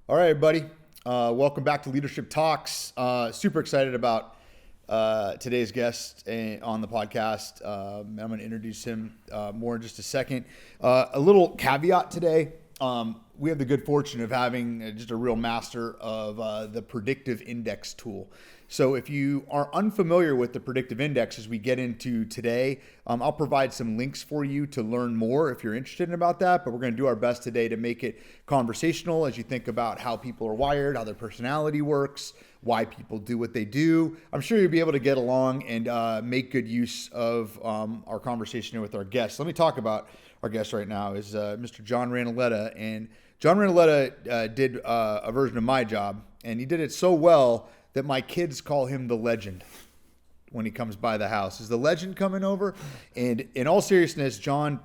All right, everybody. Welcome back to Leadership Talks. Super excited about today's guest on the podcast. I'm going to introduce him more in just a second. A little caveat today. We have the good fortune of having just a real master of the Predictive Index tool. So if you are unfamiliar with the Predictive Index as we get into today, I'll provide some links for you to learn more if you're interested in about that. But we're going to do our best today to make it conversational as you think about how people are wired, how their personality works, why people do what they do. I'm sure you'll be able to get along and make good use of our conversation here with our guests. Let me talk about our guest right now is Mr. John Ranalletta. And John Ranalletta did a version of my job, and he did it so well that my kids call him the legend when he comes by the house. Is the legend coming over? And in all seriousness, John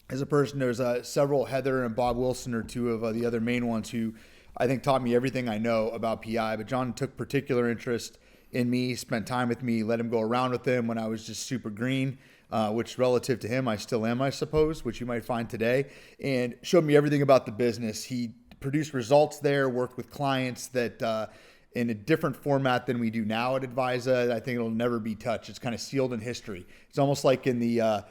is a person, there's several, Heather and Bob Wilson are two of the other main ones who I think taught me everything I know about PI. But John took particular interest in me, spent time with me, let him go around with him when I was just super green, which relative to him, I still am, I suppose, which you might find today, and showed me everything about the business. He produced results there, worked with clients that in a different format than we do now at ADVISA. I think it'll never be touched. It's kind of sealed in history. It's almost like in the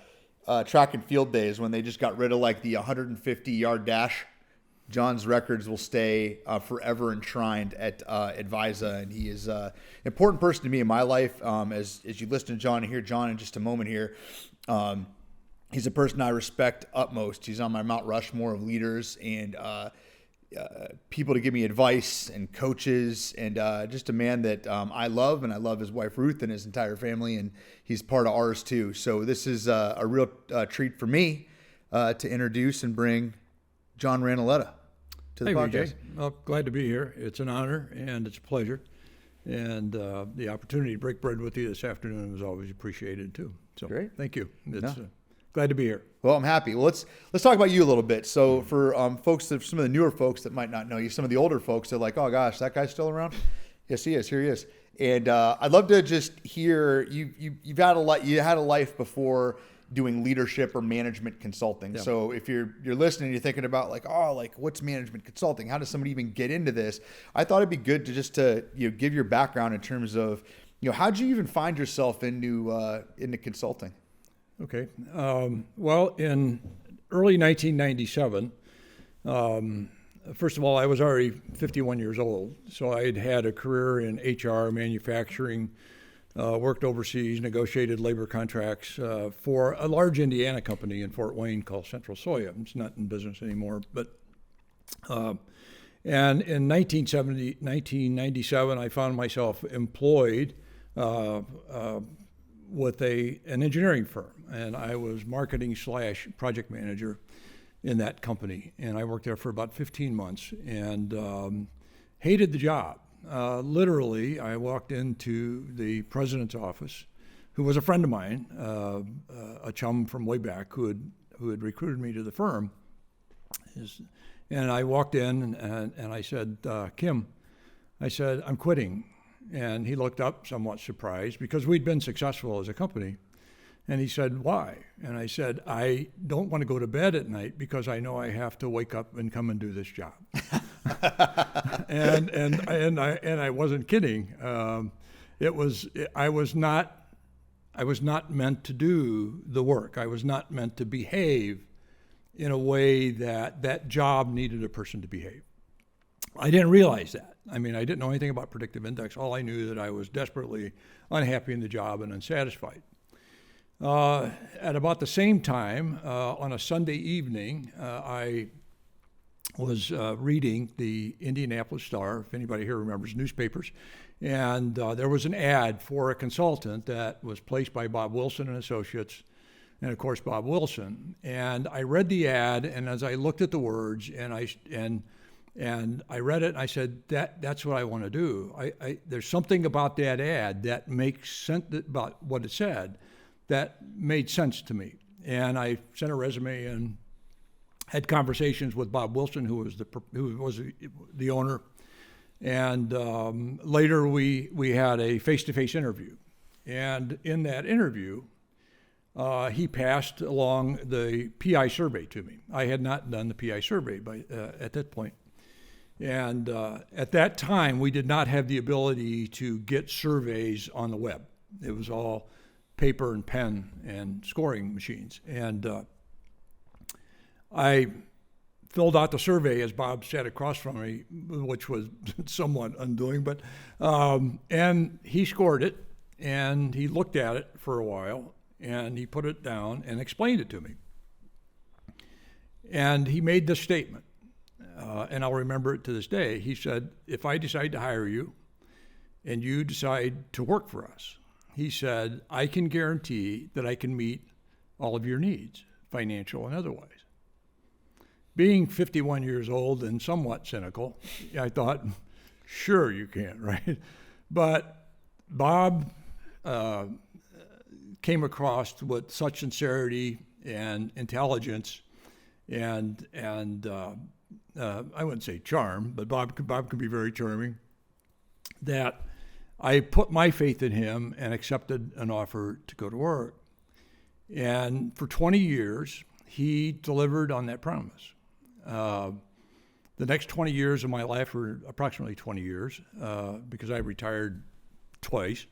track and field days when they just got rid of like the 150-yard dash. John's records will stay forever enshrined at ADVISA, and he is an important person to me in my life. As you listen to John and hear John in just a moment here, he's a person I respect utmost. He's on my Mount Rushmore of leaders and people to give me advice and coaches, and just a man that I love, and I love his wife Ruth and his entire family, and he's part of ours too. So this is a real treat for me to introduce and bring John Ranalletta to the podcast. Vijay. Well, glad to be here. It's an honor and it's a pleasure, and the opportunity to break bread with you this afternoon was always appreciated too. So Great. Thank you. It's glad to be here. Well, I'm happy. Well, let's talk about you a little bit. So for folks, some of the newer folks that might not know you, some of the older folks, they're like, oh gosh, that guy's still around? Yes, he is. Here he is. And I'd love to just hear you've had a life before doing leadership or management consulting. Yeah. So if you're listening, you're thinking about what's management consulting? How does somebody even get into this? I thought it'd be good to give your background in terms of how'd you even find yourself into consulting? Okay. Well, in early 1997, first of all, I was already 51 years old. So I'd had a career in HR, manufacturing, worked overseas, negotiated labor contracts for a large Indiana company in Fort Wayne called Central Soya. It's not in business anymore. But and in 1997, I found myself employed with an engineering firm, and I was marketing / project manager in that company, and I worked there for about 15 months and hated the job. Literally, I walked into the president's office, who was a friend of mine, a chum from way back who had recruited me to the firm, and I walked in and I said, Kim, I said, I'm quitting. And he looked up somewhat surprised because we'd been successful as a company. And he said, why? And I said, I don't want to go to bed at night because I know I have to wake up and come and do this job. and I wasn't kidding. I was not meant to do the work. I was not meant to behave in a way that job needed a person to behave. I didn't realize that. I mean, I didn't know anything about Predictive Index. All I knew that I was desperately unhappy in the job and unsatisfied. At about the same time, on a Sunday evening, I was reading the Indianapolis Star, if anybody here remembers newspapers, and there was an ad for a consultant that was placed by Bob Wilson and Associates, and of course Bob Wilson. And I read the ad, and as I looked at the words, and I read it, and I said, that's what I want to do. There's something about that ad that makes sense about what it said that made sense to me. And I sent a resume and had conversations with Bob Wilson, who was the owner. And later we had a face-to-face interview. And in that interview, he passed along the PI survey to me. I had not done the PI survey at that point. And at that time, we did not have the ability to get surveys on the web. It was all paper and pen and scoring machines. And I filled out the survey as Bob sat across from me, which was somewhat undoing, but and he scored it, and he looked at it for a while, and he put it down and explained it to me. And he made this statement, and I'll remember it to this day. He said, if I decide to hire you and you decide to work for us, he said, I can guarantee that I can meet all of your needs, financial and otherwise. Being 51 years old and somewhat cynical, I thought, sure you can, right? But Bob came across with such sincerity and intelligence and I wouldn't say charm, but Bob can be very charming, that I put my faith in him and accepted an offer to go to work. And for 20 years, he delivered on that promise. The next 20 years of my life were approximately 20 years because I retired twice.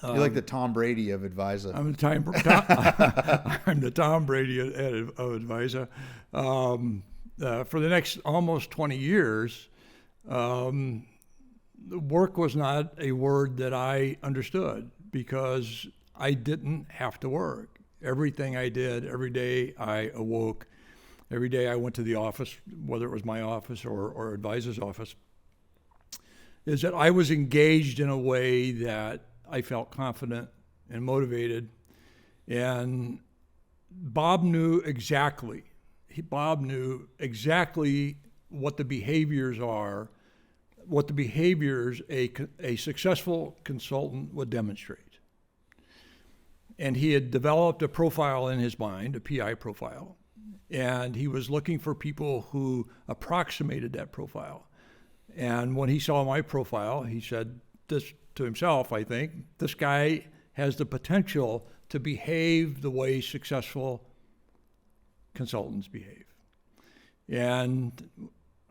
You're like the Tom Brady of ADVISA. I'm the Tom Brady of ADVISA. For the next almost 20 years, work was not a word that I understood because I didn't have to work. Everything I did, every day I awoke, every day I went to the office, whether it was my office or ADVISA's office, is that I was engaged in a way that I felt confident and motivated. And Bob knew exactly what the behaviors are, what the behaviors a successful consultant would demonstrate. And he had developed a profile in his mind, a PI profile, and he was looking for people who approximated that profile. And when he saw my profile, he said this to himself, I think, this guy has the potential to behave the way successful consultants behave. And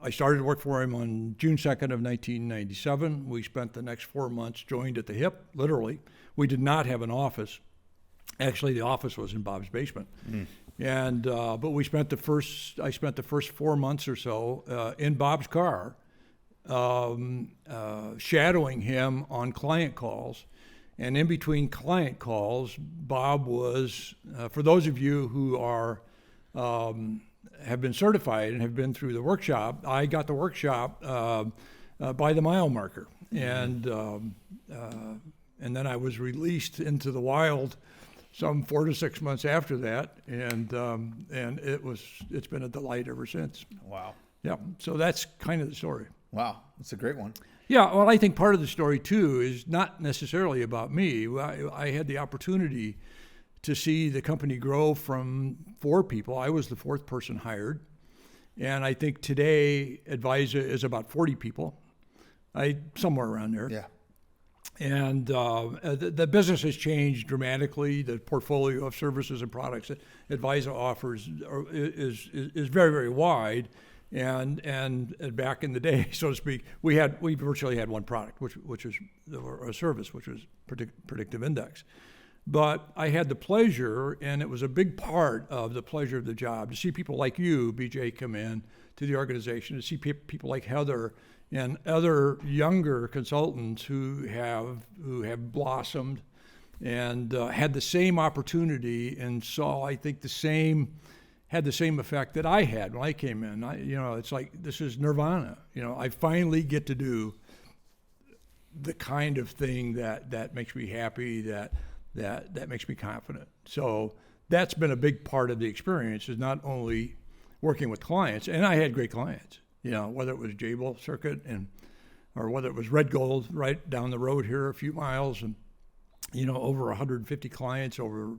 I started to work for him on June 2nd of 1997. We spent the next 4 months joined at the hip, literally. We did not have an office. Actually, the office was in Bob's basement. And but I spent the first 4 months or so in Bob's car, shadowing him on client calls. And in between client calls, Bob was, for those of you who are have been certified and have been through the workshop, I got the workshop by the mile marker. And then I was released into the wild some 4 to 6 months after that, and it's been a delight ever since. Wow. Yeah, so that's kind of the story. Wow, that's a great one. Yeah, well, I think part of the story too is not necessarily about me. I had the opportunity to see the company grow from 4 people. I was the 4th person hired, and I think today ADVISA is about 40 people, somewhere around there. Yeah. And the business has changed dramatically. The portfolio of services and products that ADVISA offers is very, very wide. And back in the day, so to speak, we virtually had one product, which was a service, which was Predictive Index. But I had the pleasure, and it was a big part of the pleasure of the job, to see people like you, BJ, come in to the organization, to see people like Heather and other younger consultants who have blossomed and had the same opportunity and saw, I think, had the same effect that I had when I came in. It's like, this is nirvana. I finally get to do the kind of thing that makes me happy, that makes me confident. So that's been a big part of the experience, is not only working with clients, and I had great clients, whether it was Jabil Circuit or whether it was Red Gold right down the road here a few miles, and over 150 clients over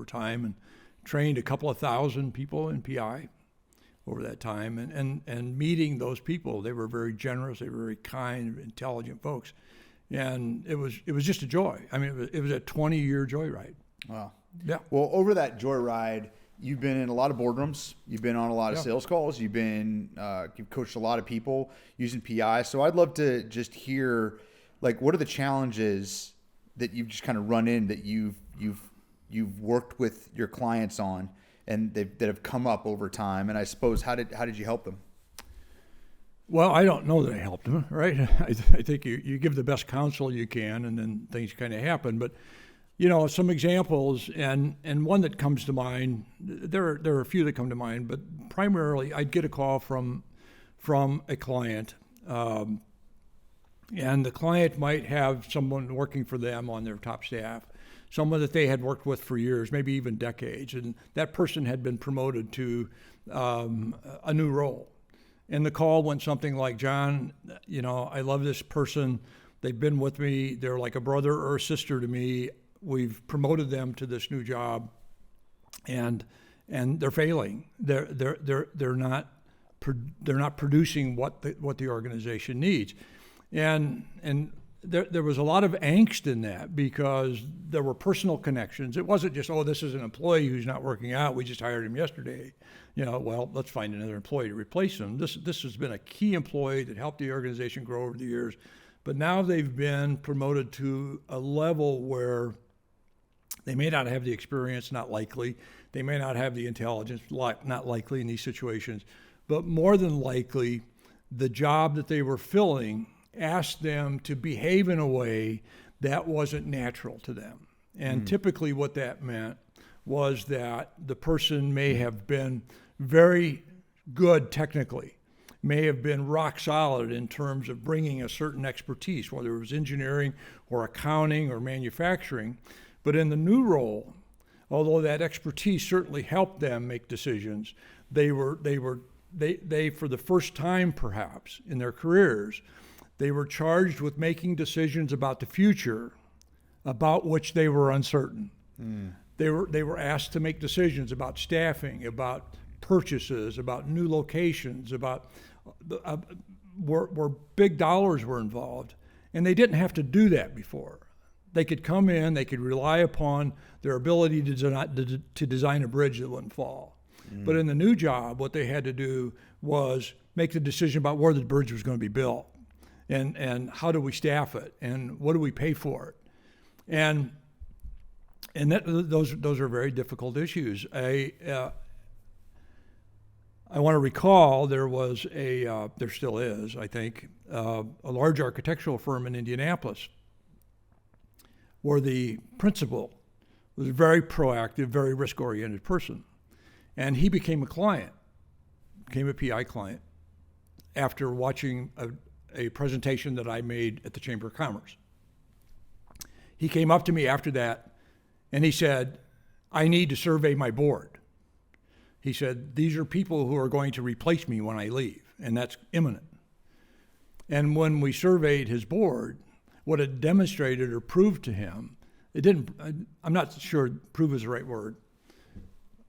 time, and trained a couple of thousand people in PI over that time, and meeting those people. They were very generous, they were very kind, intelligent folks, and it was just a joy. I mean, it was a 20-year joyride. Wow. Yeah. Well, over that joyride, you've been in a lot of boardrooms. You've been on a lot of Yeah. sales calls. You've coached a lot of people using PI. So I'd love to just hear, like, what are the challenges that you've just kind of run in that you've worked with your clients on and that have come up over time? And I suppose how did you help them? Well, I don't know that I helped them, right? I think you give the best counsel you can, and then things kind of happen. But, some examples, and one that comes to mind, there are a few that come to mind, but primarily I'd get a call from a client, and the client might have someone working for them on their top staff, someone that they had worked with for years, maybe even decades, and that person had been promoted to a new role. And the call went something like, John, I love this person. They've been with me. They're like a brother or a sister to me. We've promoted them to this new job, and they're failing. They're not producing what the organization needs, and there was a lot of angst in that because there were personal connections. It wasn't just, this is an employee who's not working out. We just hired him yesterday. Well, let's find another employee to replace him. This has been a key employee that helped the organization grow over the years, but now they've been promoted to a level where they may not have the experience, not likely. They may not have the intelligence, not likely in these situations, but more than likely, the job that they were filling asked them to behave in a way that wasn't natural to them. And typically what that meant was that the person may have been very good technically, may have been rock solid in terms of bringing a certain expertise, whether it was engineering or accounting or manufacturing. But in the new role, although that expertise certainly helped them make decisions, they for the first time perhaps in their careers, they were charged with making decisions about the future, about which they were uncertain. They were asked to make decisions about staffing, about purchases, about new locations, about where big dollars were involved, and they didn't have to do that before. They could come in, they could rely upon their ability to design a bridge that wouldn't fall. But in the new job, what they had to do was make the decision about where the bridge was going to be built, and how do we staff it, and what do we pay for it, and those are very difficult issues. I want to recall there was there still is, I think, a large architectural firm in Indianapolis where the principal was a very proactive, very risk-oriented person. And he became a PI client after watching a presentation that I made at the Chamber of Commerce. He came up to me after that and he said, I need to survey my board. He said, these are people who are going to replace me when I leave, and that's imminent. And when we surveyed his board, what it demonstrated or proved to him, I'm not sure prove is the right word.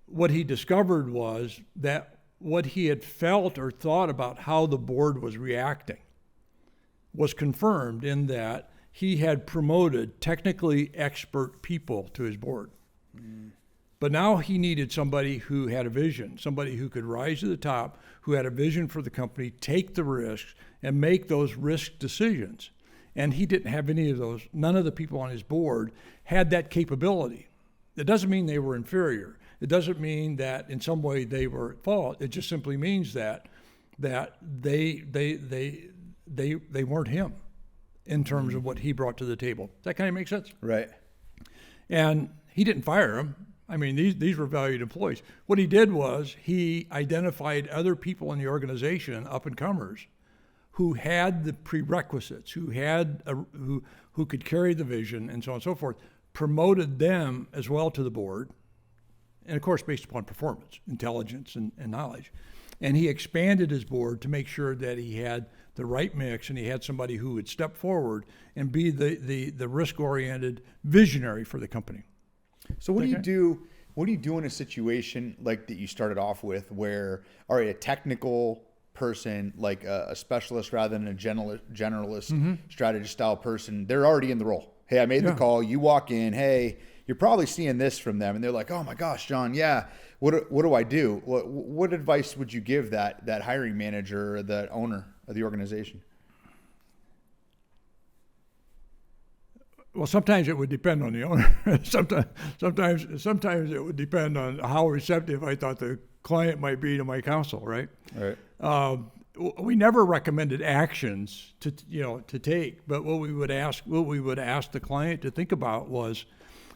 What he discovered was that what he had felt or thought about how the board was reacting was confirmed in that he had promoted technically expert people to his board. But now he needed somebody who had a vision, somebody who could rise to the top, who had a vision for the company, take the risks, and make those risk decisions. And he didn't have any of those. None of the people on his board had that capability. It doesn't mean they were inferior. It doesn't mean that in some way they were at fault. It just simply means that they weren't him in terms of what he brought to the table. Does that kind of make sense? Right. And he didn't fire them. I mean, these were valued employees. What he did was he identified other people in the organization, up-and-comers, who had the prerequisites, who could carry the vision, and so on and so forth, promoted them as well to the board, and of course based upon performance, intelligence, and knowledge. And he expanded his board to make sure that he had the right mix, and he had somebody who would step forward and be the risk-oriented visionary for the company. So what do you do? What do you do in a situation like that you started off with, where, all right, a technical person, like a specialist rather than a generalist strategist style person, they're already in the role. Hey, I made the call. You walk in. Hey, you're probably seeing this from them, and they're like, "Oh my gosh, John, yeah, what do I do?" What advice would you give that hiring manager or the owner of the organization? Well, sometimes it would depend on the owner. sometimes it would depend on how receptive I thought the client might be to my counsel. Right. Right. We never recommended actions to take, but what we would ask the client to think about was,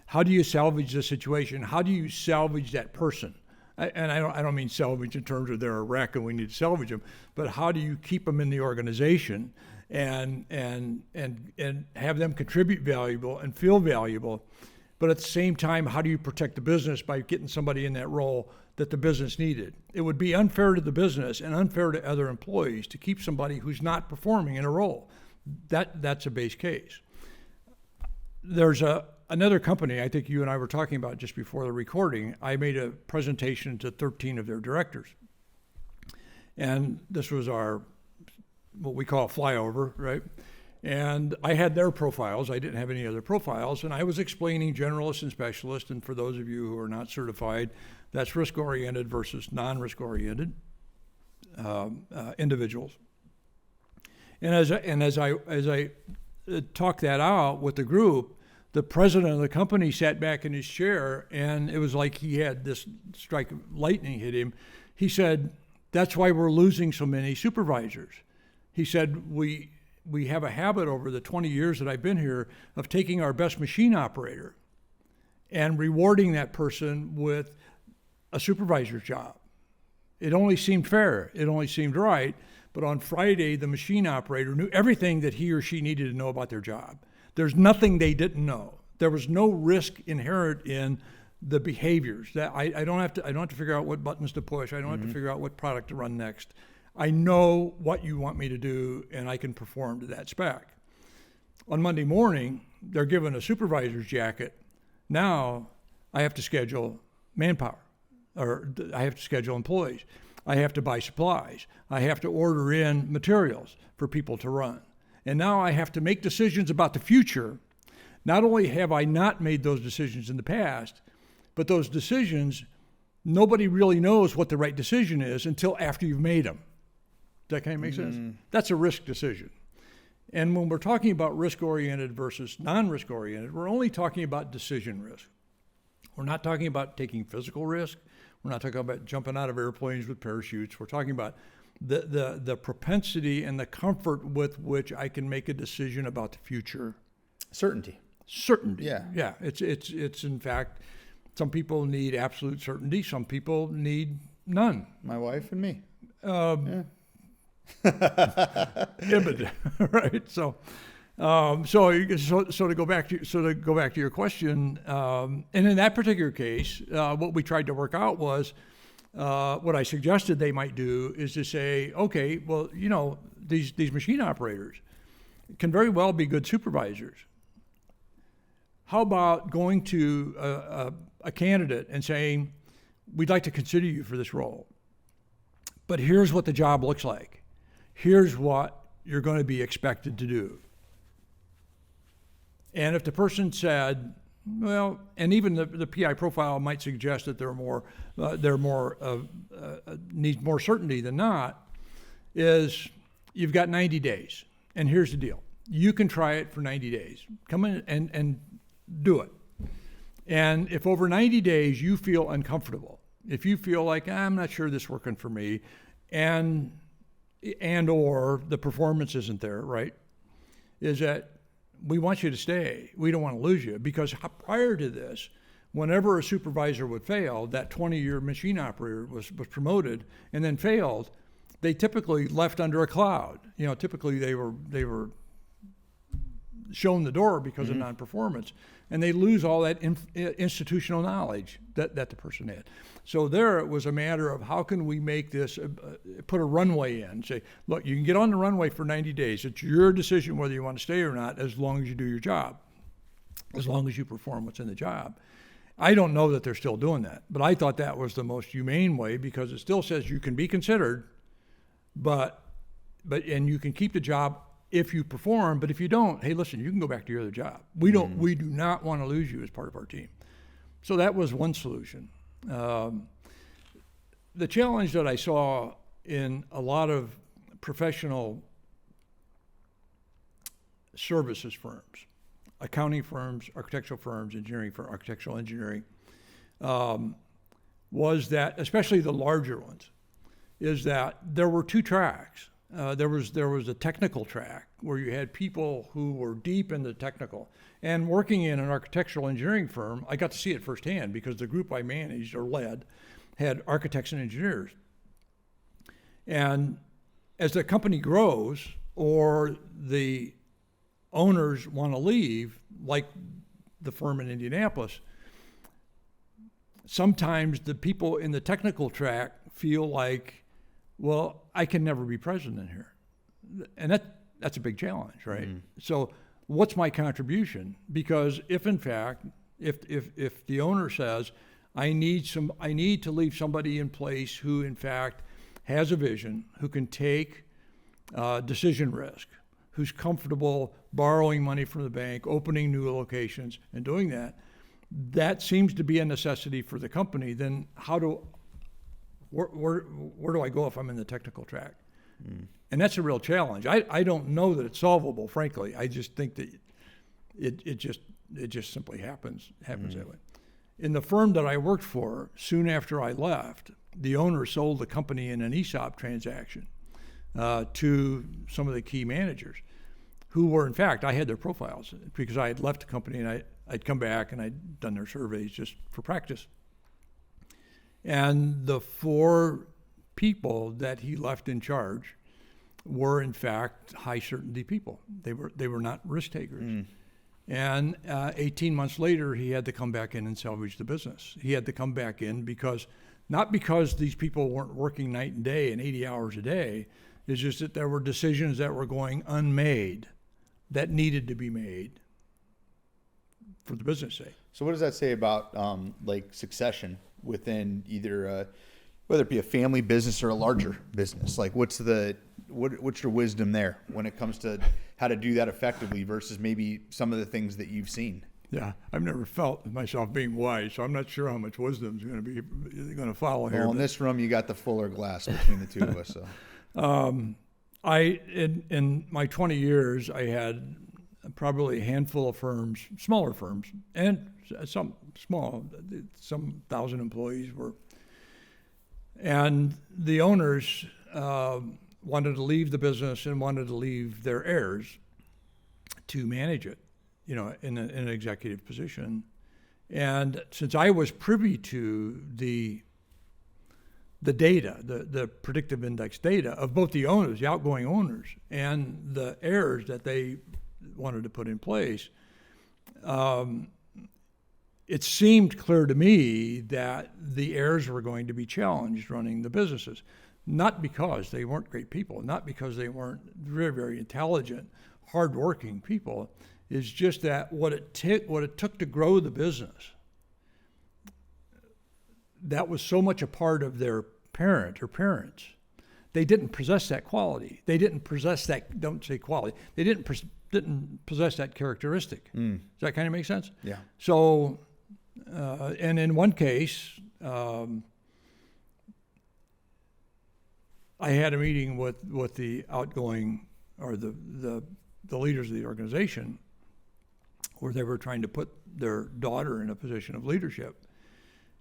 how do you salvage the situation? How do you salvage that person? And I don't mean salvage in terms of they're a wreck and we need to salvage them, but how do you keep them in the organization and have them contribute valuable and feel valuable? But at the same time, how do you protect the business by getting somebody in that role that the business needed? It would be unfair to the business and unfair to other employees to keep somebody who's not performing in a role. That's a base case. There's another company I think you and I were talking about just before the recording. I made a presentation to 13 of their directors. And this was our, what we call a flyover, right? And I had their profiles. I didn't have any other profiles. And I was explaining generalist and specialist. And for those of you who are not certified, that's risk-oriented versus non-risk-oriented individuals. And as I talked that out with the group, the president of the company sat back in his chair, and it was like he had this strike of lightning hit him. He said, "That's why we're losing so many supervisors." He said, we have a habit over the 20 years that I've been here of taking our best machine operator and rewarding that person with a supervisor's job. It only seemed fair. It only seemed right. But on Friday, the machine operator knew everything that he or she needed to know about their job. There's nothing they didn't know. There was no risk inherent in the behaviors. That I don't have to figure out what buttons to push. I don't have to figure out what product to run next. I know what you want me to do, and I can perform to that spec. On Monday morning, they're given a supervisor's jacket. Now I have to schedule manpower, or I have to schedule employees. I have to buy supplies. I have to order in materials for people to run. And now I have to make decisions about the future. Not only have I not made those decisions in the past, but those decisions, nobody really knows what the right decision is until after you've made them. Does that kind of make sense? That's a risk decision. And when we're talking about risk-oriented versus non-risk-oriented, we're only talking about decision risk. We're not talking about taking physical risk. We're not talking about jumping out of airplanes with parachutes. We're talking about the propensity and the comfort with which I can make a decision about the future. Certainty. Yeah. It's in fact, some people need absolute certainty. Some people need none. My wife and me. Right. So to go back to your question, and in that particular case, what we tried to work out was, what I suggested they might do is to say, okay, well, these machine operators can very well be good supervisors. How about going to a candidate and saying, we'd like to consider you for this role, but here's what the job looks like. Here's what you're going to be expected to do. And if the person said, well, and even the PI profile might suggest that needs more certainty than not, is you've got 90 days. And here's the deal. You can try it for 90 days. Come in and do it. And if over 90 days you feel uncomfortable, if you feel like, I'm not sure this is working for me, and or the performance isn't there, right, is that we want you to stay. We don't want to lose you, because prior to this, whenever a supervisor would fail, that 20-year machine operator was promoted and then failed, they typically left under a cloud. Typically they were shown the door because of non-performance, and they lose all that institutional knowledge that the person had. So there it was a matter of, how can we make this, put a runway in, say, look, you can get on the runway for 90 days. It's your decision whether you want to stay or not, as long as you do your job, as long as you perform what's in the job. I don't know that they're still doing that, but I thought that was the most humane way, because it still says you can be considered, but you can keep the job if you perform, but if you don't, hey, listen, you can go back to your other job. We do not want to lose you as part of our team. So that was one solution. The challenge that I saw in a lot of professional services firms, accounting firms, architectural firms, engineering for architectural engineering, was that, especially the larger ones, is that there were two tracks. There was a technical track where you had people who were deep in the technical. And working in an architectural engineering firm, I got to see it firsthand because the group I managed or led had architects and engineers. And as the company grows or the owners want to leave, like the firm in Indianapolis, sometimes the people in the technical track feel like, well, I can never be president here. And that's a big challenge, right? So what's my contribution? Because if in fact, if the owner says, I need to leave somebody in place who in fact has a vision, who can take decision risk, who's comfortable borrowing money from the bank, opening new locations and doing that, that seems to be a necessity for the company. Then where do I go if I'm in the technical track? And that's a real challenge. I don't know that it's solvable, frankly. I just think that it just simply happens that way. In the firm that I worked for, soon after I left, the owner sold the company in an ESOP transaction to some of the key managers who were, in fact, I had their profiles because I had left the company and I'd come back and I'd done their surveys just for practice. And the 4 people that he left in charge were, in fact, high certainty people. They were not risk takers. And 18 months later, he had to come back in and salvage the business. He had to come back in not because these people weren't working night and day and 80 hours a day. It's just that there were decisions that were going unmade that needed to be made for the business sake. So what does that say about like succession within either whether it be a family business or a larger business? Like what's your wisdom there when it comes to how to do that effectively versus maybe some of the things that you've seen? Yeah, I've never felt myself being wise, so I'm not sure how much wisdom is going to follow here. Well, in this room, you got the fuller glass between the two of us. So, in my 20 years, I had probably a handful of firms, smaller firms, and some 1,000 employees were. And the owners wanted to leave the business and wanted to leave their heirs to manage it, in an executive position. And since I was privy to the data, the predictive index data of both the owners, the outgoing owners, and the heirs that they wanted to put in place, it seemed clear to me that the heirs were going to be challenged running the businesses, not because they weren't great people, not because they weren't very, very intelligent, hardworking people. It's just that what it took to grow the business, that was so much a part of their parent or parents. They didn't possess that quality. They didn't possess that, don't say quality, they didn't possess that characteristic. Does that kind of make sense? Yeah. So, and in one case, I had a meeting with the outgoing, or the leaders of the organization, where they were trying to put their daughter in a position of leadership.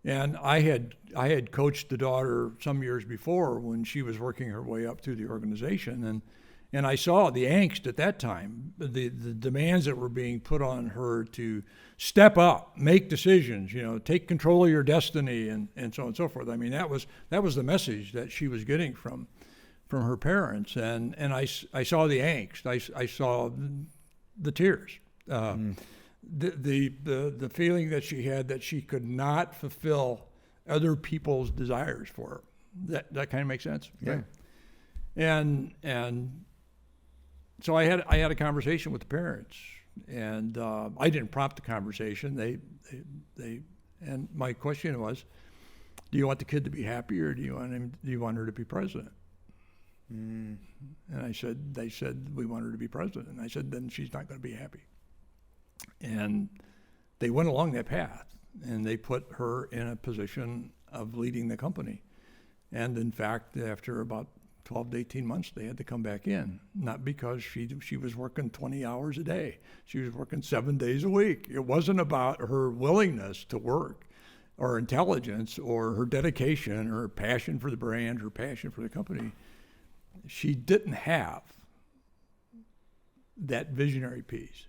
And I had coached the daughter some years before when she was working her way up through the organization, and I saw the angst at that time, the demands that were being put on her to step up, make decisions, take control of your destiny, and so on and so forth. I mean, that was the message that she was getting from her parents, and I saw the angst. I saw the tears. The feeling that she had that she could not fulfill other people's desires for her. That kind of makes sense, yeah. Right? And so I had a conversation with the parents, and I didn't prompt the conversation. They and my question was, do you want the kid to be happy, or do you want her to be president? And I they said, we want her to be president. And I said, then she's not going to be happy. And they went along that path, and they put her in a position of leading the company. And in fact, after about 12 to 18 months, they had to come back in, not because she was working 20 hours a day. She was working 7 days a week. It wasn't about her willingness to work or intelligence or her dedication or her passion for the brand, her passion for the company. She didn't have that visionary piece.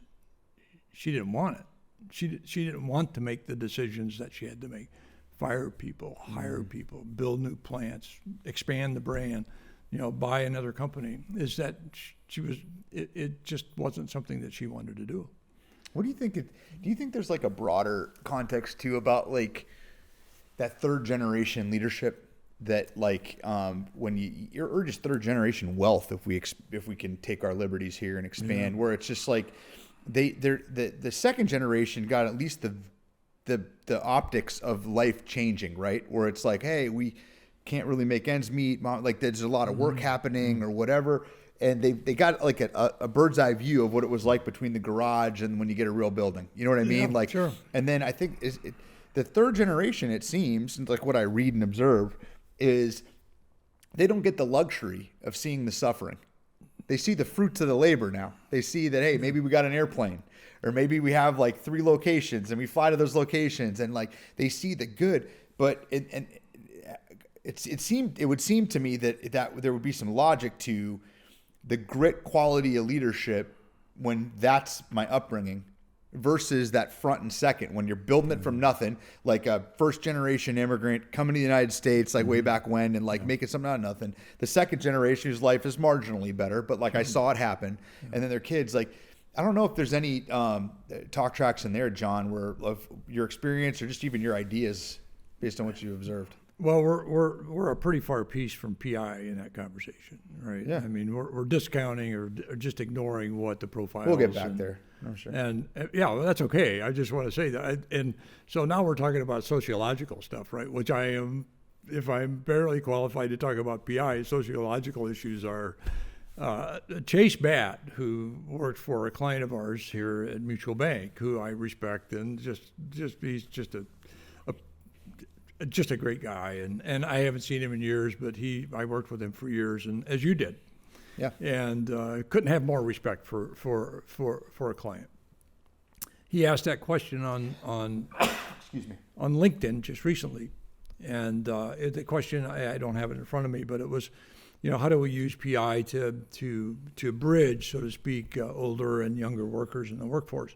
She didn't want it. She didn't want to make the decisions that she had to make. Fire people, hire people, build new plants, expand the brand, buy another company. Is that it just wasn't something that she wanted to do. What do you think? Do you think there's like a broader context too about like that third generation leadership that like when or just third generation wealth, if we can take our liberties here and expand, where it's just like the second generation got at least the optics of life changing, right? Where it's like, hey, we can't really make ends meet. Like there's a lot of work happening or whatever. And they got like a bird's eye view of what it was like between the garage and when you get a real building. You know what I mean? Like, sure. And then I think the third generation, it seems, like what I read and observe, is they don't get the luxury of seeing the suffering. They see the fruits of the labor now. They see that, hey, maybe we got an airplane, or maybe we have like 3 locations and we fly to those locations, and like they see the good. But it would seem to me that there would be some logic to the grit quality of leadership when that's my upbringing versus that front and second when you're building it from nothing, like a first generation immigrant coming to the United States like way back when and like making something out of nothing. The second generation whose life is marginally better, but like I saw it happen. And then their kids, like, I don't know if there's any talk tracks in there, John, where of your experience or just even your ideas based on what you observed. Well, we're a pretty far piece from PI in that conversation, right? Yeah. I mean, we're discounting or just ignoring what the profile is. We'll get back there. I'm sure. And well, that's okay. I just want to say that. And so now we're talking about sociological stuff, right? Which I am, if I'm barely qualified to talk about PI, sociological issues are Chase Batt, who worked for a client of ours here at Mutual Bank, who I respect, and he's just a great guy, and I haven't seen him in years, but I worked with him for years, and as you did, and couldn't have more respect for a client. He asked that question on Excuse me, on LinkedIn just recently, and the question I don't have it in front of me, but it was, how do we use PI to bridge, so to speak, older and younger workers in the workforce?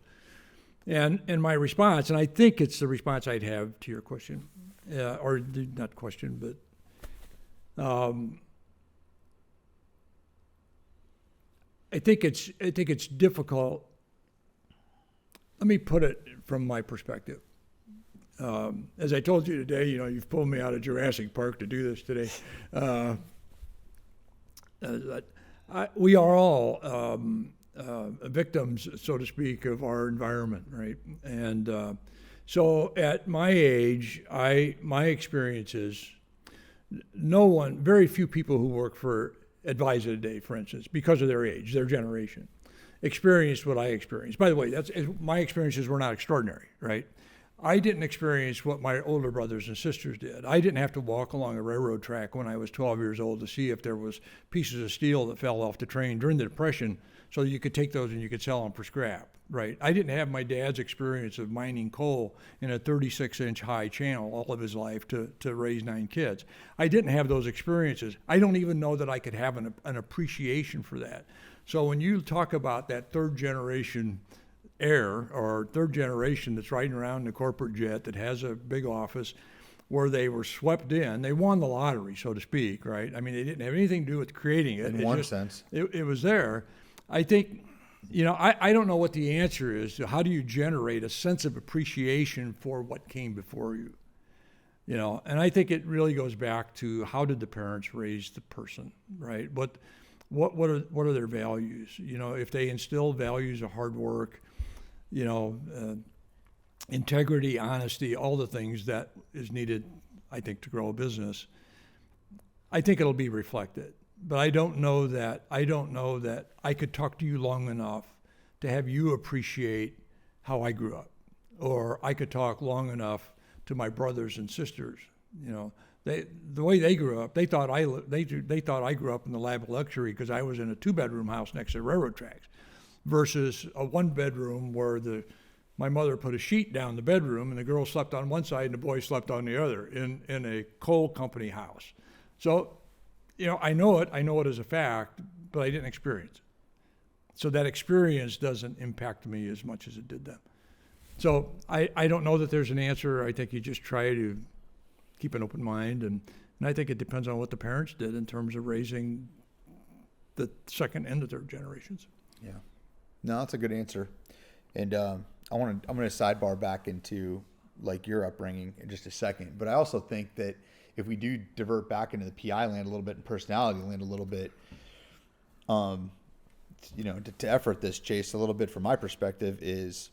And my response, and I think it's the response I'd have to your question. Or not question, but I think it's difficult. Let me put it from my perspective. As I told you today, you've pulled me out of Jurassic Park to do this today. We are all victims, so to speak, of our environment, right? And so at my age, my experience is very few people who work for ADVISA today, for instance, because of their age, their generation, experienced what I experienced. By the way, my experiences were not extraordinary, right? I didn't experience what my older brothers and sisters did. I didn't have to walk along a railroad track when I was 12 years old to see if there was pieces of steel that fell off the train during the Depression, so you could take those and you could sell them for scrap. Right. I didn't have my dad's experience of mining coal in a 36-inch high channel all of his life to raise 9 kids. I didn't have those experiences. I don't even know that I could have an appreciation for that. So when you talk about that third generation heir or third generation that's riding around in a corporate jet that has a big office where they were swept in, they won the lottery, so to speak, right? I mean, they didn't have anything to do with creating it. In one sense. It was there. I think... I don't know what the answer is to how do you generate a sense of appreciation for what came before you, and I think it really goes back to how did the parents raise the person, right? What are their values? If they instill values of hard work, integrity, honesty, all the things that is needed, I think, to grow a business, I think it'll be reflected. but I don't know that I could talk to you long enough to have you appreciate how I grew up, or I could talk long enough to my brothers and sisters. You know, the way they grew up, they thought I grew up in the lap of luxury because I was in a 2-bedroom house next to railroad tracks, versus a 1-bedroom where my mother put a sheet down the bedroom and the girl slept on one side and the boy slept on the other in a coal company house. So, you know, I know it as a fact, but I didn't experience it. So that experience doesn't impact me as much as it did them. So I don't know that there's an answer. I think you just try to keep an open mind, and I think it depends on what the parents did in terms of raising the second and the third generations. Yeah, no, that's a good answer. And I'm going to sidebar back into like your upbringing in just a second. But I also think that if we do divert back into the PI land a little bit and personality land a little bit, you know, to effort this, Chase, a little bit from my perspective is,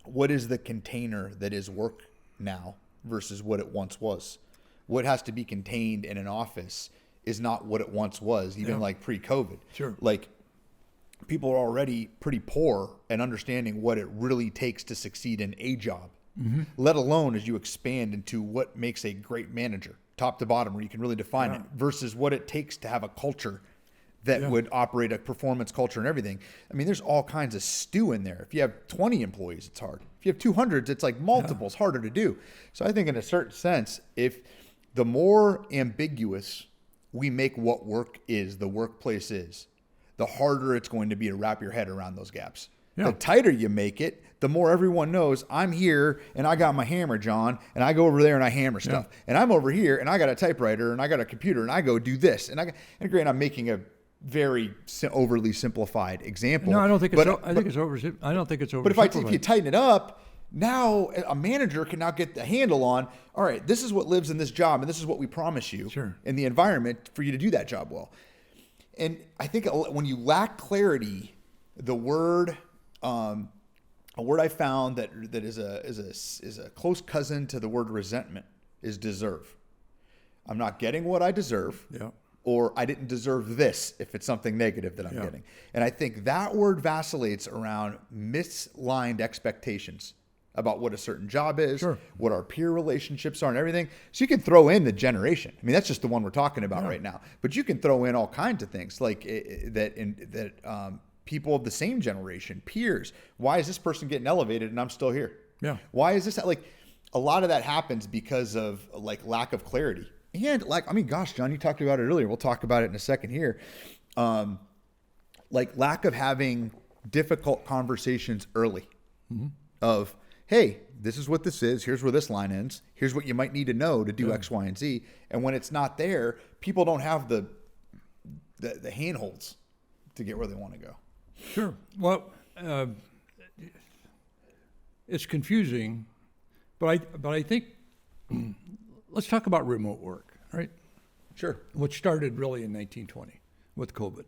what is the container that is work now versus what it once was? What has to be contained in an office is not what it once was, even like pre-COVID. Sure. Like, people are already pretty poor at understanding what it really takes to succeed in a job, let alone as you expand into what makes a great manager, top to bottom, where you can really define it, versus what it takes to have a culture that would operate a performance culture and everything. I mean, there's all kinds of stew in there. If you have 20 employees, it's hard. If you have 200, it's like multiples, harder to do. So I think in a certain sense, if the more ambiguous we make what work is, the workplace is, the harder it's going to be to wrap your head around those gaps. Yeah. The tighter you make it, the more everyone knows I'm here and I got my hammer, John, and I go over there and I hammer stuff. And I'm over here and I got a typewriter and I got a computer and I go do this. And granted, I'm making a very overly simplified example. No, I don't think it's. I don't think it's oversimplified. But if you tighten it up, now a manager can now get the handle on, all right, this is what lives in this job and this is what we promise you in the environment for you to do that job well. And I think when you lack clarity, the word, a word I found that is a close cousin to the word resentment is deserve. I'm not getting what I deserve. Yeah. Or I didn't deserve this if it's something negative that I'm getting. And I think that word vacillates around misaligned expectations about what a certain job is, what our peer relationships are and everything. So you can throw in the generation. I mean, that's just the one we're talking about right now. But you can throw in all kinds of things like people of the same generation, peers. Why is this person getting elevated and I'm still here? Yeah. Why is this like a lot of that happens because of like lack of clarity. And like, I mean, gosh, John, you talked about it earlier. We'll talk about it in a second here. Like lack of having difficult conversations early of, hey, this is what this is. Here's where this line ends. Here's what you might need to know to do X, Y, and Z. And when it's not there, people don't have the handholds to get where they want to go. Sure. Well, it's confusing, but I think let's talk about remote work, right? Sure. Which started really in 1920 with COVID.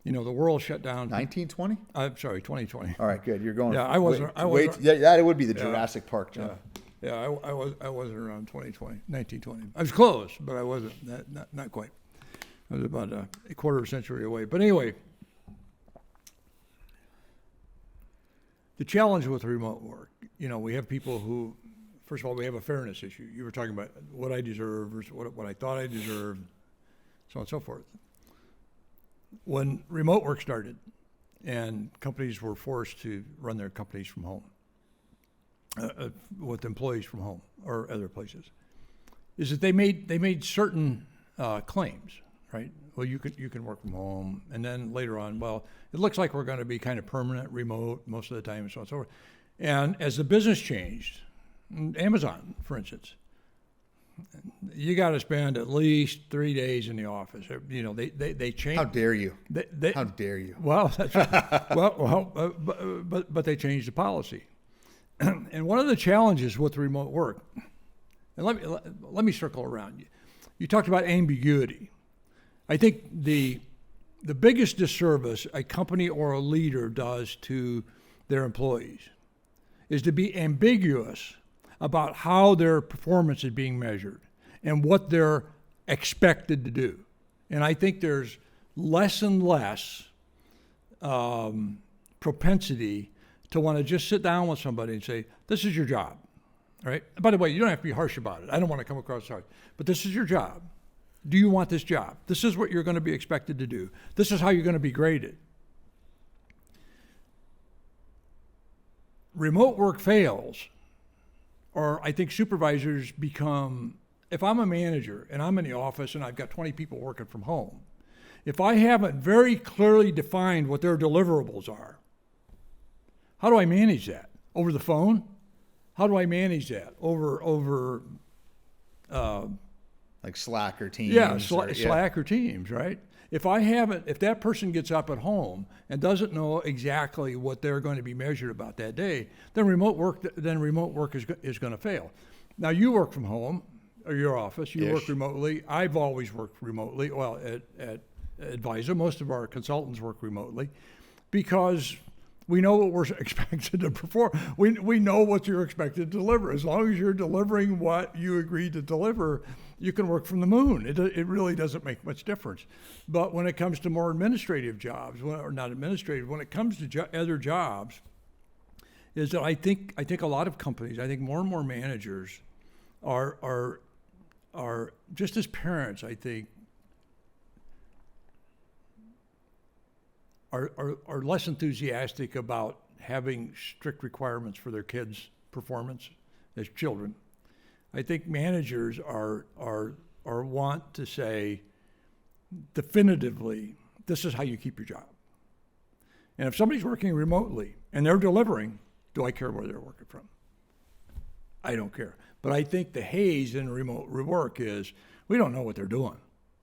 You know, the world shut down. 1920? I'm sorry, 2020. All right, good. You're going. Yeah, I wasn't. Yeah, that would be the Jurassic Park, John. Yeah, I wasn't around 1920. I was close, but I wasn't. Not quite. I was about a quarter of a century away. But anyway, the challenge with remote work, you know, we have people who, first of all, we have a fairness issue. You were talking about what I deserve versus what I thought I deserved, so on and so forth. When remote work started and companies were forced to run their companies from home, with employees from home or other places, is that they made certain claims, right? Well, you can work from home, and then later on, well, it looks like we're going to be kind of permanent remote most of the time, and so on and so forth. And as the business changed, Amazon, for instance, you got to spend at least 3 days in the office. You know, they changed. How dare you? How dare you? Well, that's but they changed the policy. And one of the challenges with remote work, and let me circle around. You talked about ambiguity. I think the biggest disservice a company or a leader does to their employees is to be ambiguous about how their performance is being measured and what they're expected to do. And I think there's less and less propensity to want to just sit down with somebody and say, this is your job, right? By the way, you don't have to be harsh about it. I don't want to come across harsh, but this is your job. Do you want this job? This is what you're going to be expected to do. This is how you're going to be graded. Remote work fails, or I think supervisors become, if I'm a manager and I'm in the office and I've got 20 people working from home, if I haven't very clearly defined what their deliverables are, how do I manage that? Over the phone? How do I manage that? Over like Slack or Teams? Yeah, Slack or Teams, right? If that person gets up at home and doesn't know exactly what they're going to be measured about that day, then remote work is going to fail. Now, you work from home, or your office, you work remotely. I've always worked remotely. Well, at ADVISA, most of our consultants work remotely because we know what we're expected to perform. We know what you're expected to deliver. As long as you're delivering what you agreed to deliver, you can work from the moon. It really doesn't make much difference. But when it comes to more administrative jobs, or not administrative, when it comes to other jobs, is that I think a lot of companies, I think more and more managers are just as parents, I think, are less enthusiastic about having strict requirements for their kids' performance as children. I think managers are want to say definitively, this is how you keep your job. And if somebody's working remotely and they're delivering, do I care where they're working from? I don't care. But I think the haze in remote work is we don't know what they're doing.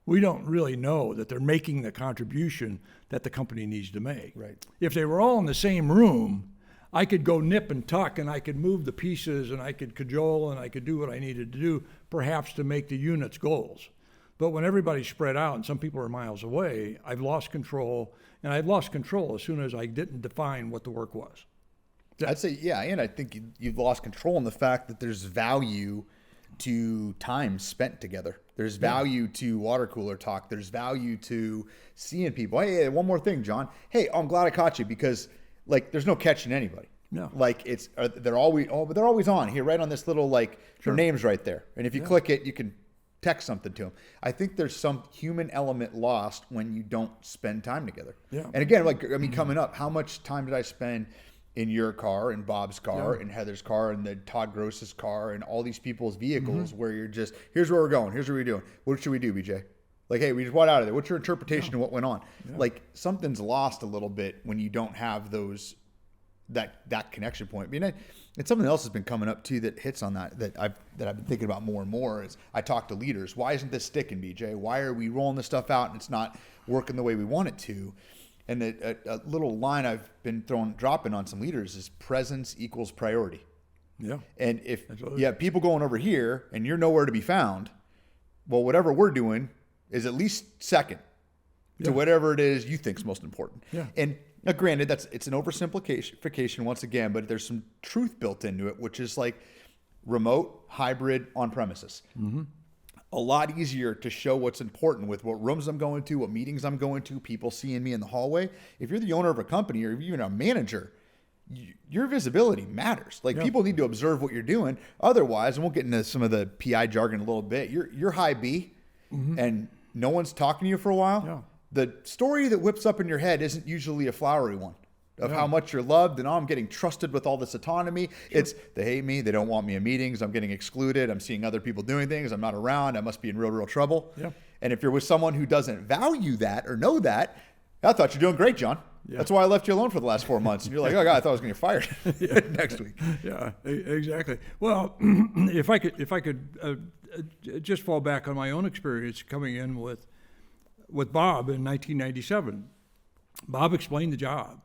We don't really know that they're making the contribution that the company needs to make. Right. If they were all in the same room, I could go nip and tuck and I could move the pieces and I could cajole and I could do what I needed to do, perhaps to make the unit's goals. But when everybody's spread out and some people are miles away, I've lost control, and I've lost control as soon as I didn't define what the work was. I'd say, yeah, and I think you've lost control in the fact that there's value to time spent together. There's value to water cooler talk. There's value to seeing people. Hey, one more thing, John. Hey, I'm glad I caught you because, like, there's no catching anybody. No. Like they're always on here, right on this little their name's right there, and if you click it, you can text something to them. I think there's some human element lost when you don't spend time together. Yeah. And again, coming up, how much time did I spend in your car, in Bob's car, in Heather's car, in the Todd Gross's car, and all these people's vehicles where you're just, here's where we're going, here's what we're doing. What should we do, BJ? Like, hey, we just walked out of there. What's your interpretation of what went on? Yeah. Like, something's lost a little bit when you don't have that connection point. I mean, and something else has been coming up too that hits on that I've been thinking about more and more is I talk to leaders. Why isn't this sticking, BJ? Why are we rolling this stuff out and it's not working the way we want it to? And a little line I've been dropping on some leaders is presence equals priority. Yeah. And if you have people going over here and you're nowhere to be found, well, whatever we're doing is at least second to whatever it is you think is most important. Yeah. And granted, it's an oversimplification once again, but there's some truth built into it, which is like remote, hybrid, on premises. Mm-hmm. A lot easier to show what's important with what rooms I'm going to, what meetings I'm going to, people seeing me in the hallway. If you're the owner of a company or even a manager, your visibility matters. Like people need to observe what you're doing. Otherwise, and we'll get into some of the PI jargon a little bit, you're high B and no one's talking to you for a while. Yeah. The story that whips up in your head isn't usually a flowery one of how much you're loved and I'm getting trusted with all this autonomy. Sure. It's they hate me. They don't want me in meetings. I'm getting excluded. I'm seeing other people doing things. I'm not around. I must be in real trouble. Yeah. And if you're with someone who doesn't value that or know that, I thought you're doing great, John. Yeah. That's why I left you alone for the last 4 months. And you're like, oh God, I thought I was going to get fired next week. Yeah, exactly. Well, if I could just fall back on my own experience coming in with Bob in 1997. Bob explained the job.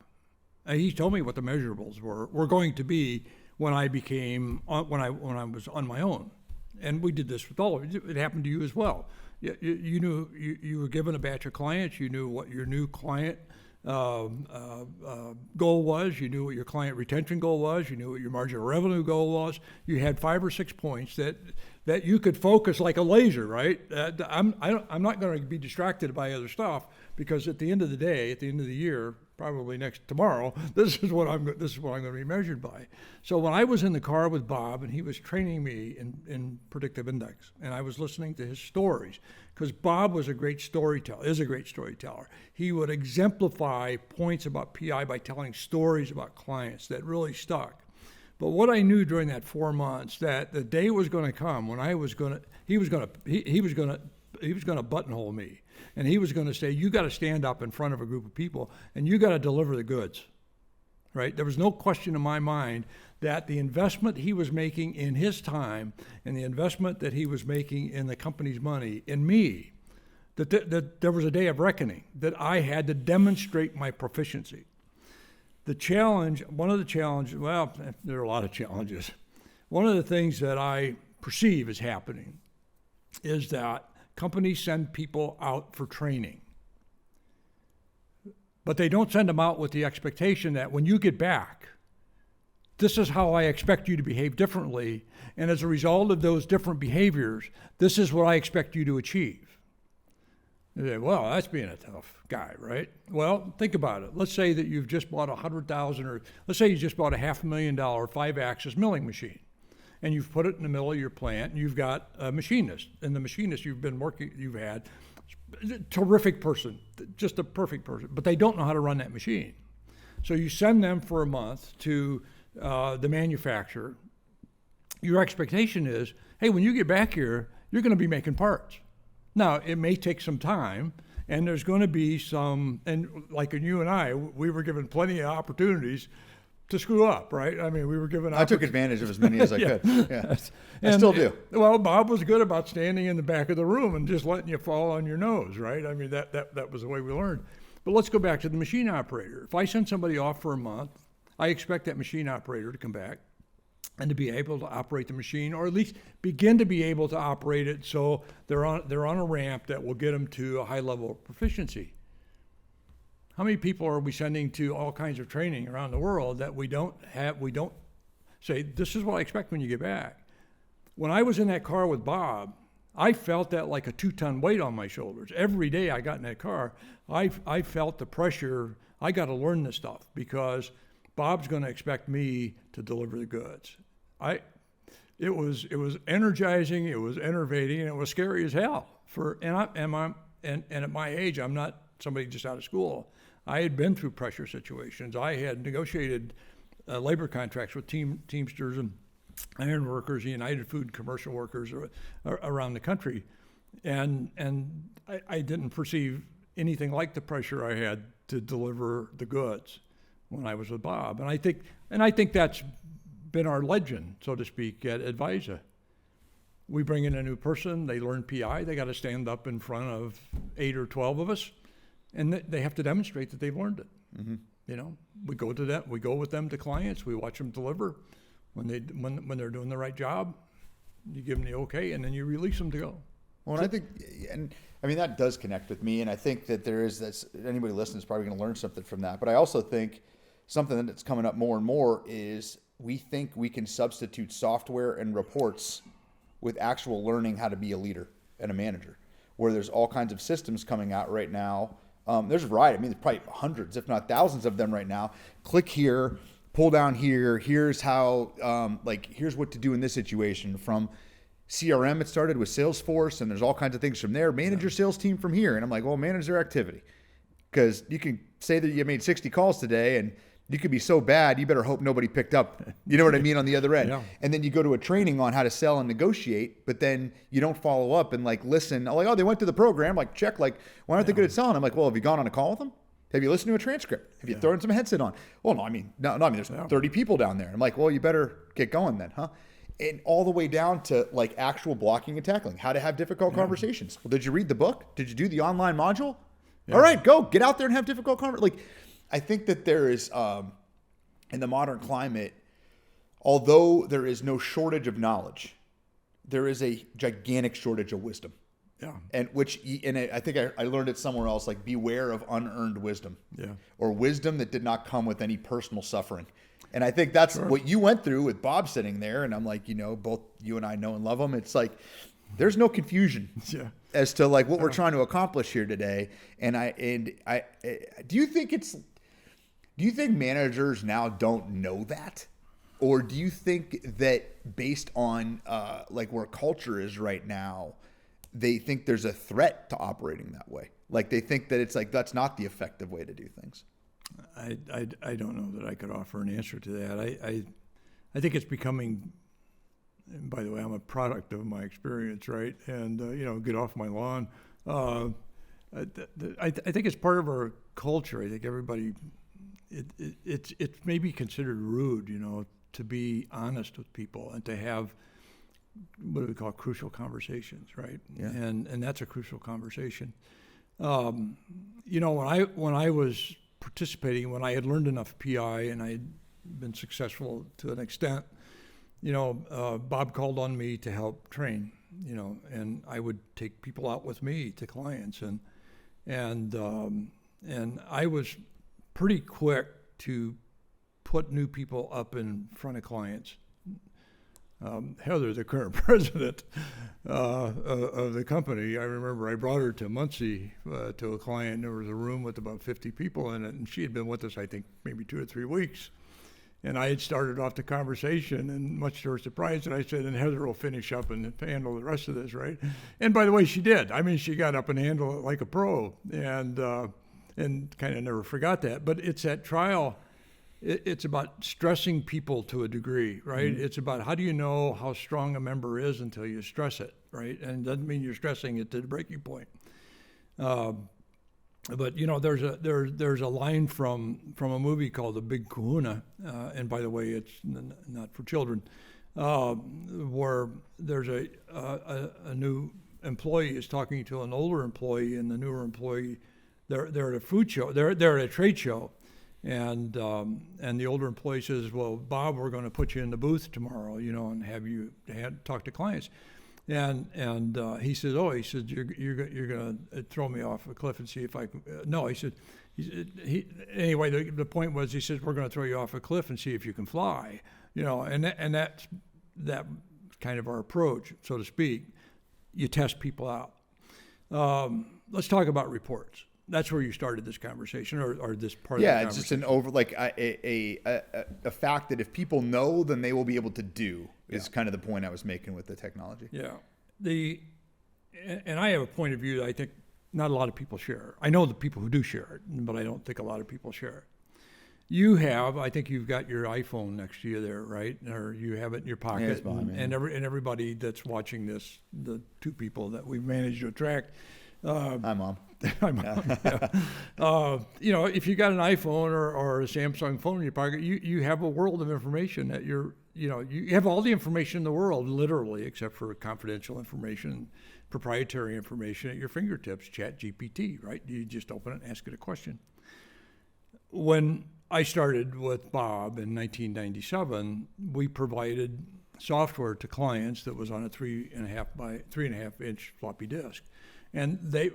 He told me what the measurables were going to be when I was on my own, and we did this with all of it. It happened to you as well. You knew you were given a batch of clients. You knew what your new client goal was. You knew what your client retention goal was. You knew what your margin of revenue goal was. You had 5 or 6 points that you could focus like a laser, right? I'm not going to be distracted by other stuff, because at the end of the day, at the end of the year, probably tomorrow, this is what I'm going to be measured by. So when I was in the car with Bob and he was training me in Predictive Index, and I was listening to his stories, because Bob was a great storyteller, is a great storyteller. He would exemplify points about PI by telling stories about clients that really stuck. But what I knew during that 4 months, that the day was going to come when he was going to buttonhole me, and he was going to say, you got to stand up in front of a group of people and you got to deliver the goods, right? There was no question in my mind that the investment he was making in his time and the investment that he was making in the company's money in me, that there was a day of reckoning, that I had to demonstrate my proficiency. One of the challenges, well, there are a lot of challenges. One of the things that I perceive is happening is that companies send people out for training, but they don't send them out with the expectation that when you get back, this is how I expect you to behave differently, and as a result of those different behaviors, this is what I expect you to achieve. You say, well, that's being a tough guy, right? Well, think about it. Let's say that you've just bought $100,000, or let's say you just bought a $500,000 5-axis milling machine, and you've put it in the middle of your plant, and you've got a machinist, and the machinist you've had, terrific person, just a perfect person, but they don't know how to run that machine. So you send them for a month to the manufacturer. Your expectation is, hey, when you get back here, you're going to be making parts. Now, it may take some time, and there's going to be some, and like in you and I, we were given plenty of opportunities to screw up, right? I mean, we were given. I took advantage of as many as I could. Yeah, I and, still do. Well, Bob was good about standing in the back of the room and just letting you fall on your nose, right? I mean, that was the way we learned. But let's go back to the machine operator. If I send somebody off for a month, I expect that machine operator to come back and to be able to operate the machine, or at least begin to be able to operate it so they're on a ramp that will get them to a high level of proficiency. How many people are we sending to all kinds of training around the world that we don't say, this is what I expect when you get back? When I was in that car with Bob, I felt that like a 2-ton weight on my shoulders. Every day I got in that car, I felt the pressure. I got to learn this stuff because Bob's going to expect me to deliver the goods. It was energizing, it was enervating, and it was scary as hell. And at my age, I'm not somebody just out of school. I had been through pressure situations. I had negotiated labor contracts with Teamsters and iron workers, United Food commercial workers around the country, and I didn't perceive anything like the pressure I had to deliver the goods when I was with Bob. And I think that's been our legend, so to speak, at ADVISA. We bring in a new person, they learn PI, they got to stand up in front of 8 or 12 of us, and they have to demonstrate that they've learned it. Mm-hmm. You know, we go with them to clients, we watch them deliver. When they're doing the right job, you give them the okay, and then you release them to go. Well, and I think, and I mean, that does connect with me, and I think that anybody listening is probably going to learn something from that. But I also think something that's coming up more and more is we think we can substitute software and reports with actual learning how to be a leader and a manager, where there's all kinds of systems coming out right now. There's a variety. I mean, there's probably hundreds, if not thousands of them right now. Click here, pull down here. Here's how, here's what to do in this situation. From CRM, it started with Salesforce, and there's all kinds of things from there. Manage your sales team from here. And I'm like, well, manage their activity. Because you can say that you made 60 calls today, and you could be so bad, you better hope nobody picked up. You know what I mean, on the other end. Yeah. And then you go to a training on how to sell and negotiate, but then you don't follow up and listen. Like, oh, they went to the program, check, why aren't they good at selling? I'm like, well, have you gone on a call with them? Have you listened to a transcript? Have you thrown some headset on? Well, no, I mean, there's 30 people down there. I'm like, well, you better get going then, huh? And all the way down to actual blocking and tackling, how to have difficult conversations. Well, did you read the book? Did you do the online module? Yeah. All right, go get out there and have difficult conversations. I think that there is, in the modern climate, although there is no shortage of knowledge, there is a gigantic shortage of wisdom. Yeah. And I think I learned it somewhere else, like beware of unearned wisdom. Yeah. Or wisdom that did not come with any personal suffering. And I think that's what you went through with Bob sitting there. And I'm like, both you and I know and love him. It's like, there's no confusion as to like what we're trying to accomplish here today. And I do you think managers now don't know that? Or do you think that based on like where culture is right now, they think there's a threat to operating that way? Like they think that it's like, that's not the effective way to do things. I don't know that I could offer an answer to that. I think it's becoming, and by the way, I'm a product of my experience, right? And, get off my lawn. I think it's part of our culture. I think everybody, it's maybe considered rude, to be honest with people and to have what do we call crucial conversations, right? Yeah. And that's a crucial conversation. When I was participating, when I had learned enough PI and I had been successful to an extent, Bob called on me to help train, and I would take people out with me to clients, and I was pretty quick to put new people up in front of clients. Heather, the current president of the company, I remember I brought her to Muncie to a client. There was a room with about 50 people in it, and she had been with us, I think, maybe 2 or 3 weeks. And I had started off the conversation, and much to her surprise, and I said, and Heather will finish up and handle the rest of this, right? And by the way, she did. I mean, she got up and handled it like a pro, and kind of never forgot that. But it's that trial. It's about stressing people to a degree, right? Mm-hmm. It's about how do you know how strong a member is until you stress it, right? And it doesn't mean you're stressing it to the breaking point. But there's a line from a movie called The Big Kahuna, and by the way, it's not for children, where there's a new employee is talking to an older employee, and the newer employee, they're at a food show, they're at a trade show. And the older employee says, well, Bob, we're going to put you in the booth tomorrow, and have you talk to clients. And he says, you're going to throw me off a cliff and see if I can. No, he said, anyway, the point was, he says, we're going to throw you off a cliff and see if you can fly, and that's that kind of our approach, so to speak. You test people out. Let's talk about reports. That's where you started this conversation, or this part of the conversation. Yeah, it's just a fact that if people know, then they will be able to do, is kind of the point I was making with the technology. Yeah. And I have a point of view that I think not a lot of people share. I know the people who do share it, but I don't think a lot of people share it. I think you've got your iPhone next to you there, right? Or you have it in your pocket. Yeah, it's behind me. And everybody that's watching this, the 2 people that we've managed to attract. Hi, Mom. Hi, Mom. Yeah. If you got an iPhone or a Samsung phone in your pocket, you have a world of information that you have all the information in the world, literally, except for confidential information, proprietary information at your fingertips, Chat GPT, right? You just open it and ask it a question. When I started with Bob in 1997, we provided software to clients that was on a 3.5 by 3.5 inch floppy disk. And they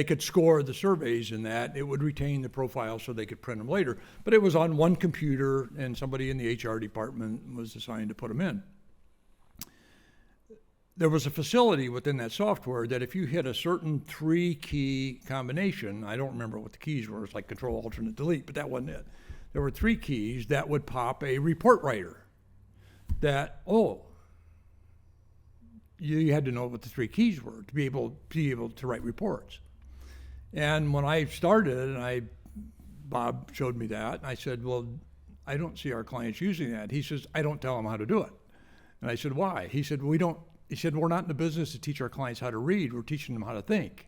could score the surveys in that. It would retain the profile so they could print them later. But it was on one computer, and somebody in the HR department was assigned to put them in. There was a facility within that software that if you hit a certain 3-key combination, I don't remember what the keys were, it's like Control, Alternate, Delete, but that wasn't it. There were 3 keys that would pop a report writer that, you had to know what the 3 keys were to be able to write reports. And when I started, Bob showed me that, and I said, well, I don't see our clients using that. He says, I don't tell them how to do it. And I said, why? He said, we're not in the business to teach our clients how to read. We're teaching them how to think.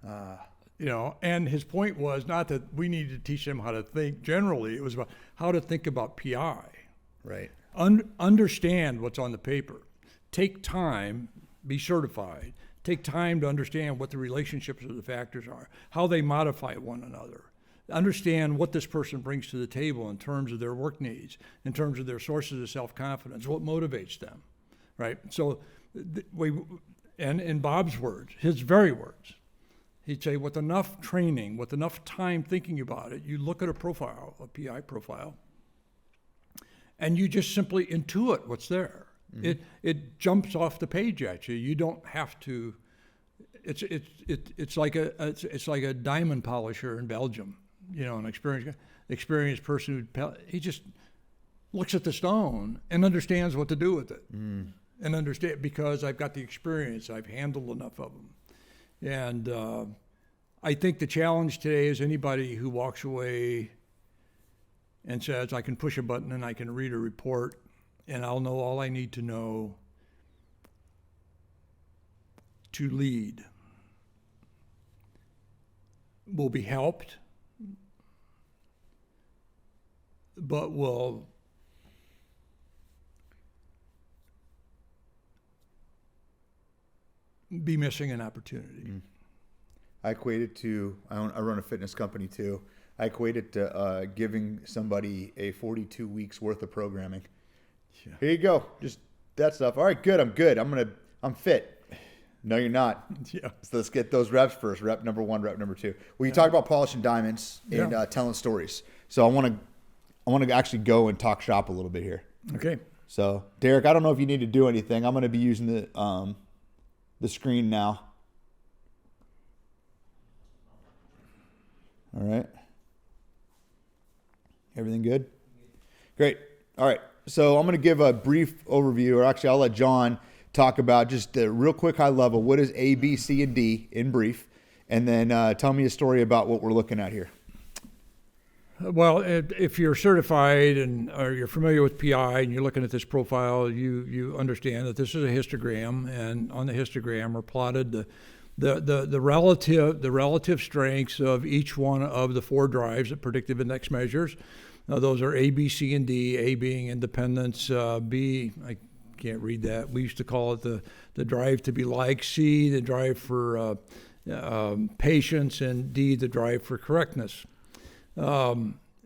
And his point was not that we needed to teach them how to think generally. It was about how to think about PI. Right. Understand what's on the paper. Take time, be certified. Take time to understand what the relationships of the factors are, how they modify one another. Understand what this person brings to the table in terms of their work needs, in terms of their sources of self-confidence, what motivates them, right? So And in Bob's words, his very words, he'd say, with enough training, with enough time thinking about it, you look at a profile, a PI profile, and you just simply intuit what's there. Mm-hmm. It jumps off the page at you. You don't have to. It's like a diamond polisher in Belgium. An experienced person he just looks at the stone and understands what to do with it. Mm. And understand, because I've got the experience, I've handled enough of them. And I think the challenge today is anybody who walks away and says, I can push a button and I can read a report and I'll know all I need to know to lead, will be helped, but will be missing an opportunity. I equate it to, I run a fitness company too. I equate it to giving somebody a 42 weeks worth of programming. Yeah. Here you go. Just that stuff. All right, good. I'm good. I'm fit. No, you're not. Yeah. So let's get those reps first. Rep number 1, rep number 2. Well, you talk about polishing diamonds and telling stories. So I want to actually go and talk shop a little bit here. Okay. So Derek, I don't know if you need to do anything. I'm going to be using the screen now. All right. Everything good? Great. All right. So I'm going to give a brief overview, or actually I'll let John talk about just the real quick high level. What is A, B, C, and D in brief? And then tell me a story about what we're looking at here. Well, if you're certified or you're familiar with PI and you're looking at this profile, you understand that this is a histogram, and on the histogram are plotted the relative strengths of each one of the 4 drives that Predictive Index measures. Those are A, B, C, and D. A being independence, B, I can't read that. We used to call it the drive to be like, C, the drive for patience, and D, the drive for correctness.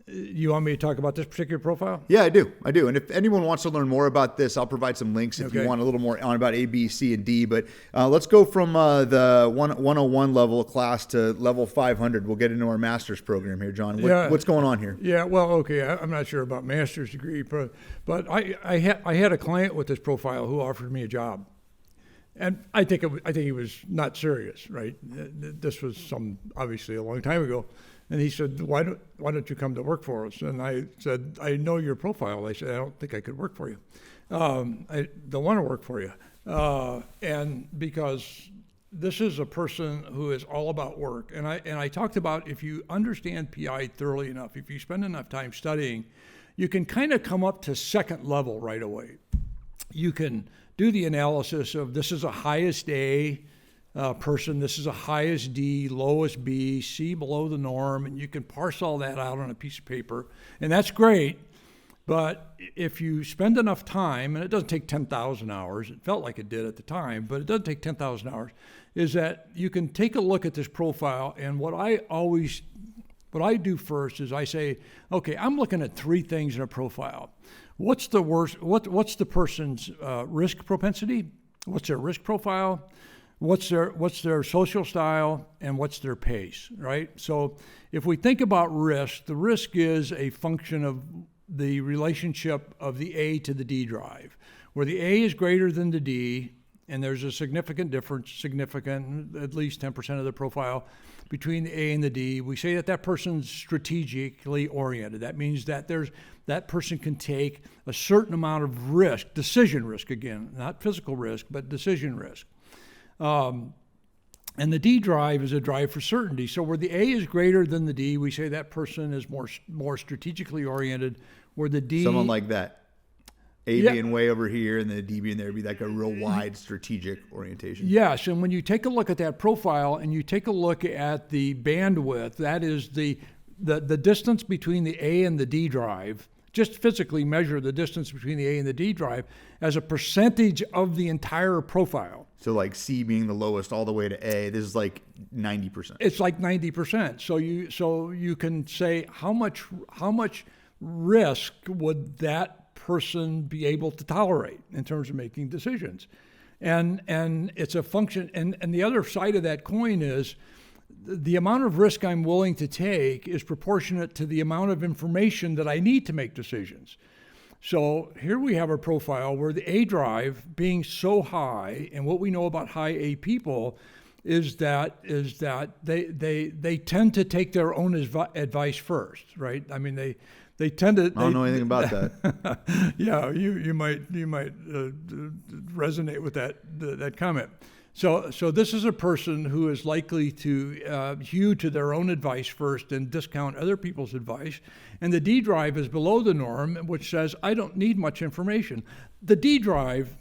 You want me to talk about this particular profile? Yeah, I do. And if anyone wants to learn more about this, I'll provide some links if you want a little more on about A, B, C, and D. But let's go from the 101 level class to level 500. We'll get into our master's program here, John. What's going on here? Yeah, well, okay. I'm not sure about master's degree, but I had a client with this profile who offered me a job. And I think he was not serious, right? This was obviously a long time ago. And he said, why don't you come to work for us? And I said, I know your profile. I said, I don't think I could work for you. I don't want to work for you. And because this is a person who is all about work. And I talked about, if you understand PI thoroughly enough, if you spend enough time studying, you can kind of come up to second level right away. You can do the analysis of, this is a highest A person, this is a highest D, lowest B, C below the norm, and you can parse all that out on a piece of paper, and that's great. But if you spend enough time, and it doesn't take 10,000 hours, it felt like it did at the time, but it doesn't take 10,000 hours, is that you can take a look at this profile. And what I do first is I say, okay, I'm looking at 3 things in a profile. What's the worst? What's the person's risk propensity? What's their risk profile? What's their social style, and what's their pace, right? So if we think about risk, the risk is a function of the relationship of the A to the D drive, where the A is greater than the D, and there's a significant difference, at least 10% of the profile, between the A and the D. We say that person's strategically oriented. That means that that person can take a certain amount of risk, decision risk again, not physical risk, but decision risk. And the D drive is a drive for certainty. So where the A is greater than the D, we say that person is more strategically oriented. Where the D, someone like that, A being way over here and the D being there, be like a real wide strategic orientation. Yes, and when you take a look at that profile and you take a look at the bandwidth, that is the distance between the A and the D drive. Just physically measure the distance between the A and the D drive as a percentage of the entire profile. So like C being the lowest all the way to A, this is like 90%. It's like 90%. So you can say how much risk would that person be able to tolerate in terms of making decisions. And it's a function, and the other side of that coin is the amount of risk I'm willing to take is proportionate to the amount of information that I need to make decisions. So here we have a profile where the A drive being so high, and what we know about high A people is that they tend to take their own advice first, right? I mean, they tend to. I don't know anything about that. Yeah, you might resonate with that comment. So this is a person who is likely to hew to their own advice first and discount other people's advice. And the D drive is below the norm, which says, I don't need much information. The D drive,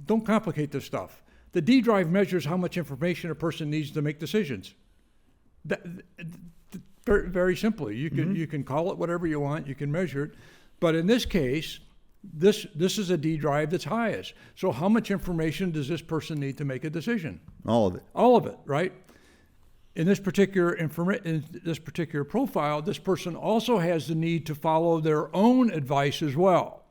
don't complicate this stuff. The D drive measures how much information a person needs to make decisions. Very, very simply, you can call it whatever you want, you can measure it. But in this case, this is a D drive that's highest. So how much information does this person need to make a decision? All of it. All of it, right? In this particular profile, this person also has the need to follow their own advice as well.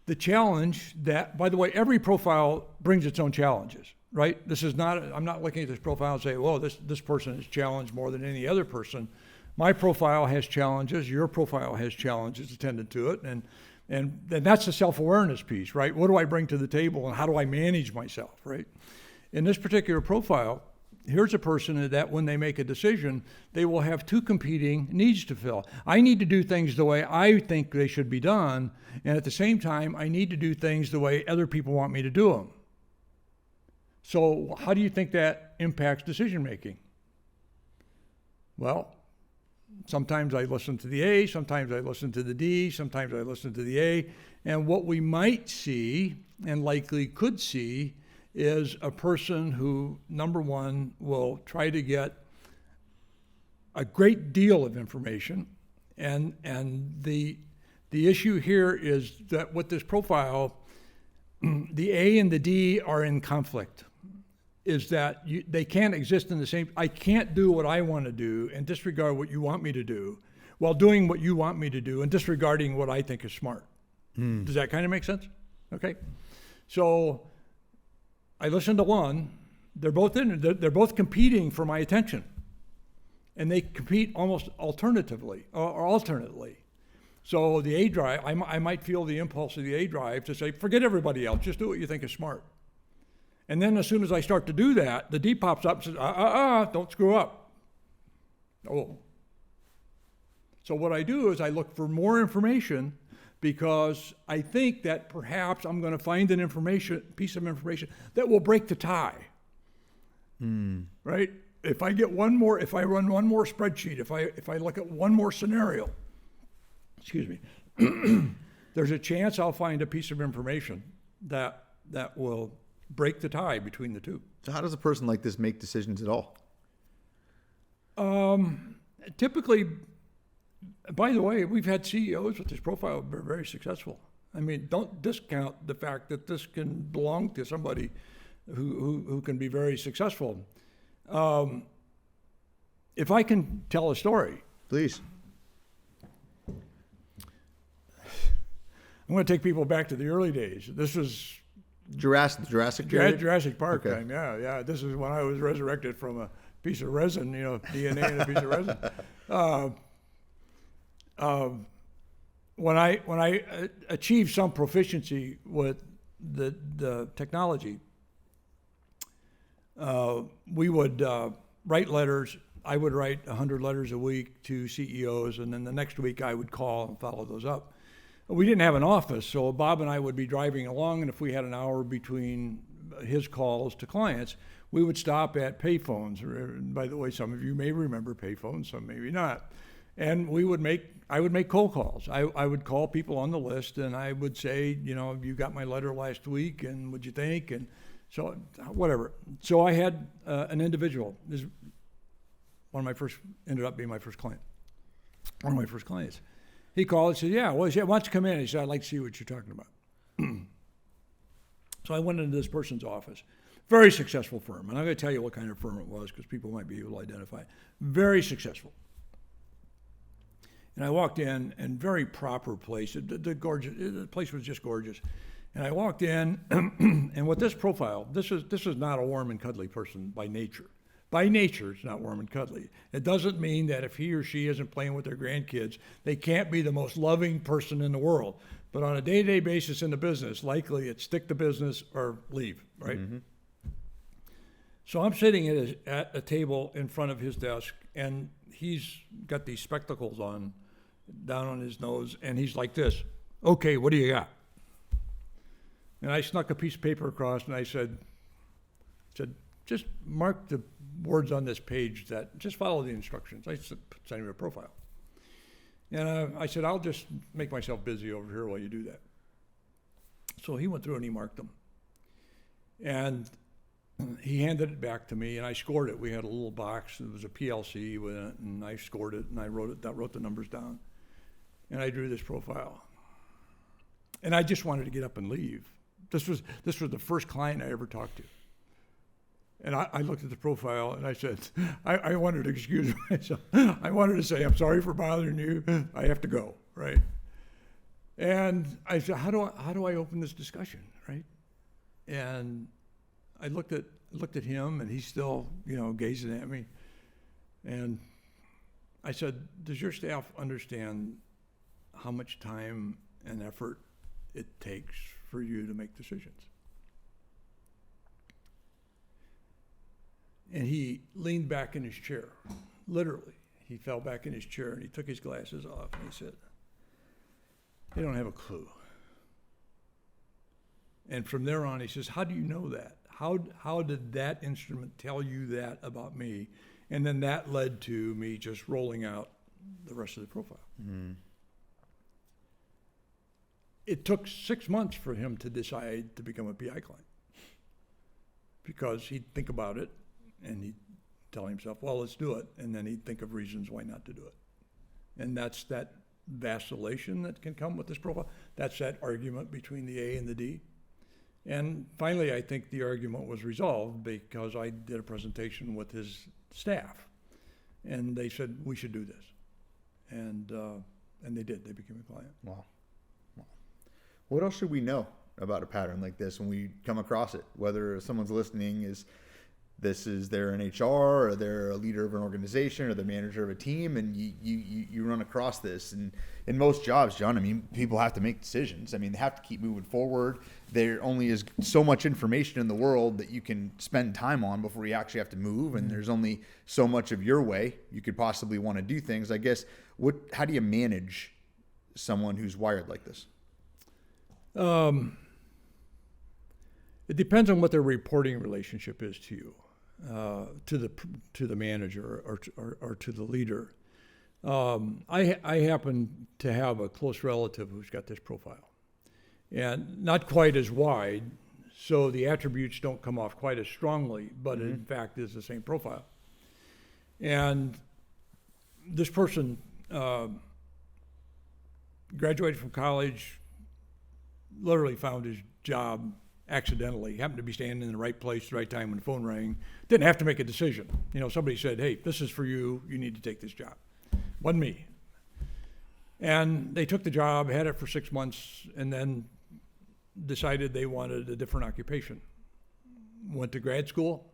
The challenge that, by the way, every profile brings its own challenges, right? This is not, I'm not looking at this profile and say, well, this person is challenged more than any other person. My profile has challenges, your profile has challenges attendant to it, and that's the self-awareness piece, right? What do I bring to the table and how do I manage myself, right? In this particular profile, here's a person that when they make a decision, they will have two competing needs to fill. I need to do things the way I think they should be done, and at the same time, I need to do things the way other people want me to do them. So how do you think that impacts decision making? Well, sometimes I listen to the A, sometimes I listen to the D, sometimes I listen to the A, and what we might see, and likely could see, is a person who, number one, will try to get a great deal of information, and the issue here is that with this profile, the A and the D are in conflict. Is that they can't exist in the same. I can't do what I want to do and disregard what you want me to do, while doing what you want me to do and disregarding what I think is smart. Does that kind of make sense? Okay, so I listen to one. They're both competing for my attention, and they compete almost alternatively or alternately. So the A drive, I might feel the impulse of the A drive to say, forget everybody else, just do what you think is smart. And then as soon as I start to do that, the D pops up and says, don't screw up. Oh. So what I do is I look for more information because I think that perhaps I'm going to find piece of information that will break the tie. Right? If I run one more spreadsheet, if I look at one more scenario, excuse me, there's a chance I'll find a piece of information that will break the tie between the two. So how does a person like this make decisions at all? Typically, by the way, we've had CEOs with this profile who are very successful. I mean, don't discount the fact that this can belong to somebody who can be very successful. If I can tell a story. Please. I'm going to take people back to the early days. This was Jurassic Park okay. time. Yeah. This is when I was resurrected from a piece of resin, DNA in a piece of resin. When I achieved some proficiency with the technology, we would write letters. I would write 100 letters a week to CEOs, and then the next week I would call and follow those up. We didn't have an office, so Bob and I would be driving along, and if we had an hour between his calls to clients, we would stop at payphones. By the way, some of you may remember payphones, some maybe not. And I would make cold calls. I would call people on the list, and I would say, you got my letter last week, and what'd you think? And so, whatever. So I had an individual. Ended up being my first client. One of my first clients. He called and said, why don't you come in? He said, I'd like to see what you're talking about. So I went into this person's office. Very successful firm. And I'm going to tell you what kind of firm it was because people might be able to identify it. Very successful. And I walked in, and very proper place. The place was just gorgeous. And I walked in, and with this profile, this is not a warm and cuddly person by nature. By nature, it's not warm and cuddly. It doesn't mean that if he or she isn't playing with their grandkids, they can't be the most loving person in the world. But on a day-to-day basis in the business, likely it's stick to business or leave, right? Mm-hmm. So I'm sitting at a table in front of his desk, and he's got these spectacles on, down on his nose, and he's like this. Okay, what do you got? And I snuck a piece of paper across, and I said, just mark the words on this page that, just follow the instructions. I sent him a profile. And I said, I'll just make myself busy over here while you do that. So he went through and he marked them. And he handed it back to me, and I scored it. We had a little box. It was a PLC with it, and I scored it, and I wrote the numbers down. And I drew this profile. And I just wanted to get up and leave. This was the first client I ever talked to. And I looked at the profile and I said, I wanted to excuse myself. I wanted to say, I'm sorry for bothering you. I have to go, right? And I said, how do I open this discussion, right? And I looked at him, and he's still, gazing at me. And I said, does your staff understand how much time and effort it takes for you to make decisions? And he leaned back in his chair, literally. He fell back in his chair, and he took his glasses off, and he said, they don't have a clue. And from there on, he says, how do you know that? How did that instrument tell you that about me? And then that led to me just rolling out the rest of the profile. Mm-hmm. It took 6 months for him to decide to become a PI client, because he'd think about it, and he'd tell himself, well, let's do it. And then he'd think of reasons why not to do it. And that's that vacillation that can come with this profile. That's that argument between the A and the D. And finally, I think the argument was resolved because I did a presentation with his staff. And they said, we should do this. And they did. They became a client. Wow. What else should we know about a pattern like this when we come across it? Whether someone's listening they're an HR, or they're a leader of an organization, or the manager of a team, and you run across this. And in most jobs, John, I mean, people have to make decisions. I mean, they have to keep moving forward. There only is so much information in the world that you can spend time on before you actually have to move, and there's only so much of your way you could possibly want to do things. I guess, how do you manage someone who's wired like this? It depends on what their reporting relationship is to you. To the manager or to the leader. I happen to have a close relative who's got this profile, and not quite as wide, so the attributes don't come off quite as strongly, but mm-hmm. in fact is the same profile. And this person graduated from college, literally found his job accidentally, happened to be standing in the right place at the right time when the phone rang. Didn't have to make a decision. Somebody said, hey, this is for you. You need to take this job. Wasn't me. And they took the job, had it for 6 months, and then decided they wanted a different occupation. Went to grad school,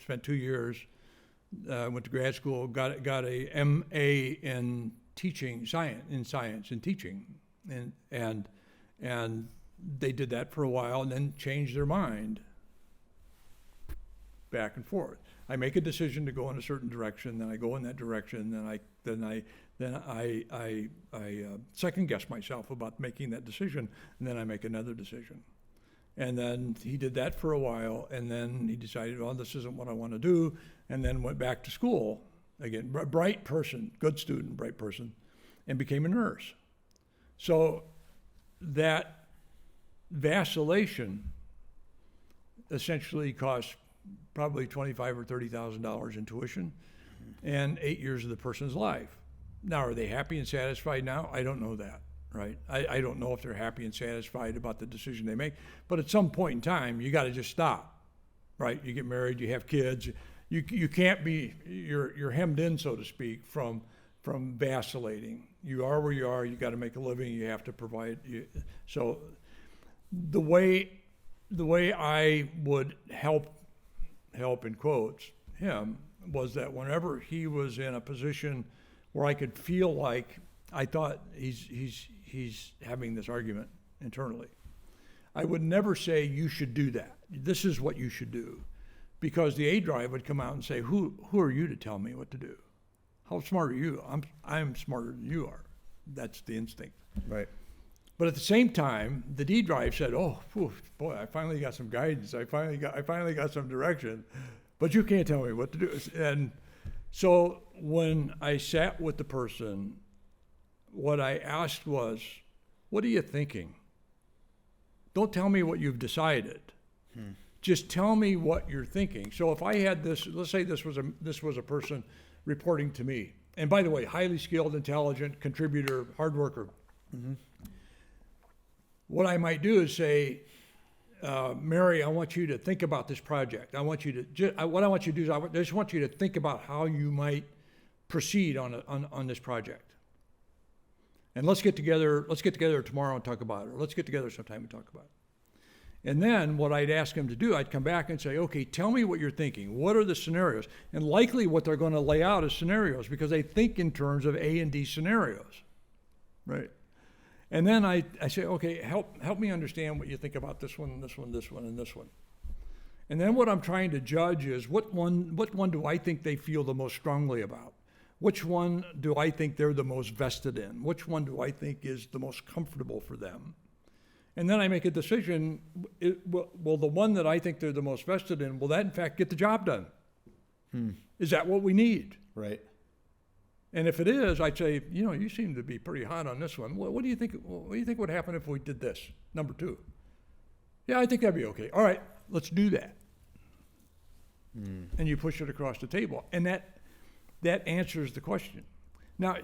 spent 2 years, went to grad school, got a MA in teaching, science and teaching. And they did that for a while and then changed their mind back and forth. I make a decision to go in a certain direction, then I go in that direction, then I second guess myself about making that decision, and then I make another decision. And then he did that for a while, and then he decided, well, this isn't what I want to do, and then went back to school again. Bright person, good student, bright person, and became a nurse. So that vacillation essentially cost probably $25,000 or $30,000 in tuition and 8 years of the person's life. Now, are they happy and satisfied now? I don't know that, right? I don't know if they're happy and satisfied about the decision they make, but at some point in time, you got to just stop, right? You get married, you have kids, you can't be, you're hemmed in, so to speak, from vacillating. You are where you are, you got to make a living, you have to provide. So the way I would help in quotes him was that whenever he was in a position where I could feel like I thought he's having this argument internally, I would never say you should do that. This is what you should do, because the A drive would come out and say, who are you to tell me what to do? How smart are you? I'm smarter than you are. That's the instinct. Right. But at the same time, the D drive said, "Oh, whew, boy, I finally got some guidance. I finally got some direction, but you can't tell me what to do." And so when I sat with the person, what I asked was, "What are you thinking? Don't tell me what you've decided. Just tell me what you're thinking." So if I had this, let's say this was a person reporting to me, and by the way, highly skilled, intelligent, contributor, hard worker. Mm-hmm. What I might do is say, Mary, I want you to think about this project. What I want you to do is I just want you to think about how you might proceed on this project. And let's get together tomorrow and talk about it, or let's get together sometime and talk about it. And then what I'd ask him to do, I'd come back and say, okay, tell me what you're thinking. What are the scenarios? And likely what they're going to lay out is scenarios, because they think in terms of A and D scenarios, right? And then I say, okay, help me understand what you think about this one, this one, this one, and this one. And then what I'm trying to judge is what one do I think they feel the most strongly about? Which one do I think they're the most vested in? Which one do I think is the most comfortable for them? And then I make a decision, will the one that I think they're the most vested in, will that in fact get the job done? Is that what we need? Right. And if it is, I'd say, you seem to be pretty hot on this one. What do you think? What do you think would happen if we did this? Number 2. Yeah, I think that'd be okay. All right, let's do that. And you push it across the table, and that answers the question. Now,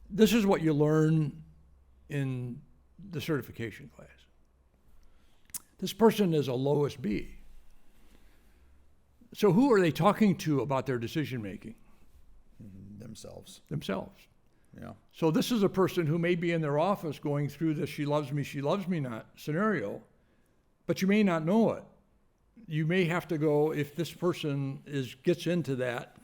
this is what you learn in the certification class. This person is a lowest B. So who are they talking to about their decision making? Themselves. Yeah. So this is a person who may be in their office going through this she loves me not scenario, but you may not know it. You may have to go, if this person gets into that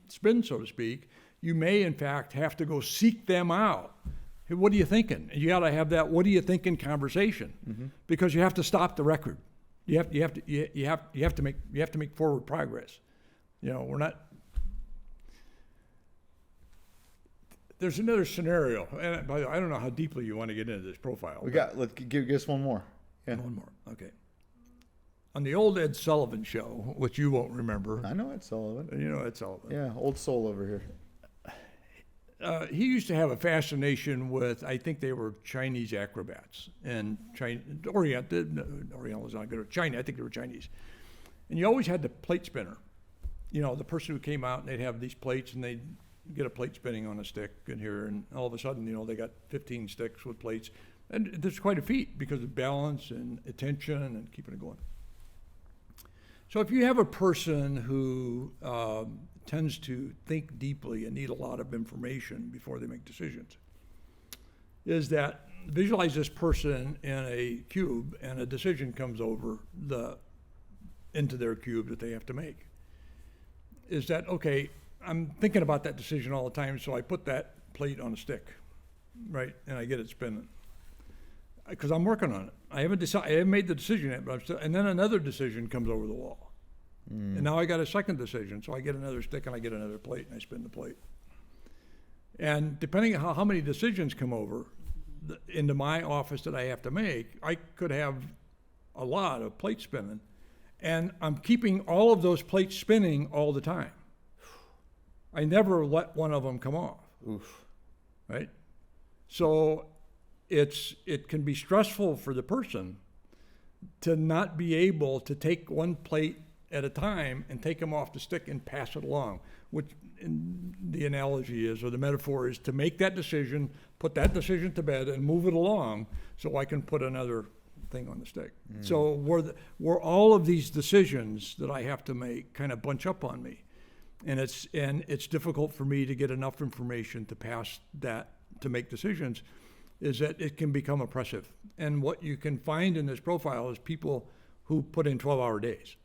spin, so to speak, you may in fact have to go seek them out. Hey, what are you thinking? And you got to have that what are you thinking conversation, because you have to stop the record. You have to make forward progress. We're not. There's another scenario, and by the way, I don't know how deeply you want to get into this profile. Let's give us one more. Yeah. One more, okay. On the old Ed Sullivan show, which you won't remember. I know Ed Sullivan. You know Ed Sullivan. Yeah, old soul over here. He used to have a fascination with, I think they were Chinese acrobats, and Oriental is not good. China, I think they were Chinese. And you always had the plate spinner. The person who came out and they'd have these plates and they'd get a plate spinning on a stick in here, and all of a sudden, they got 15 sticks with plates. And there's quite a feat because of balance and attention and keeping it going. So if you have a person who tends to think deeply and need a lot of information before they make decisions, is that visualize this person in a cube and a decision comes over into their cube that they have to make. Is that, okay, I'm thinking about that decision all the time, so I put that plate on a stick, right, and I get it spinning. Because I'm working on it. I haven't made the decision yet, but I'm still, and then another decision comes over the wall. And now I got a second decision, so I get another stick and I get another plate and I spin the plate. And depending on how many decisions come over into my office that I have to make, I could have a lot of plate spinning, and I'm keeping all of those plates spinning all the time. I never let one of them come off. Oof. Right? So it can be stressful for the person to not be able to take one plate at a time and take them off the stick and pass it along, which the analogy is, or the metaphor is, to make that decision, put that decision to bed and move it along so I can put another thing on the stick. So where all of these decisions that I have to make kind of bunch up on me, and it's difficult for me to get enough information to pass that, to make decisions. is that it can become oppressive. And what you can find in this profile is people who put in 12-hour days.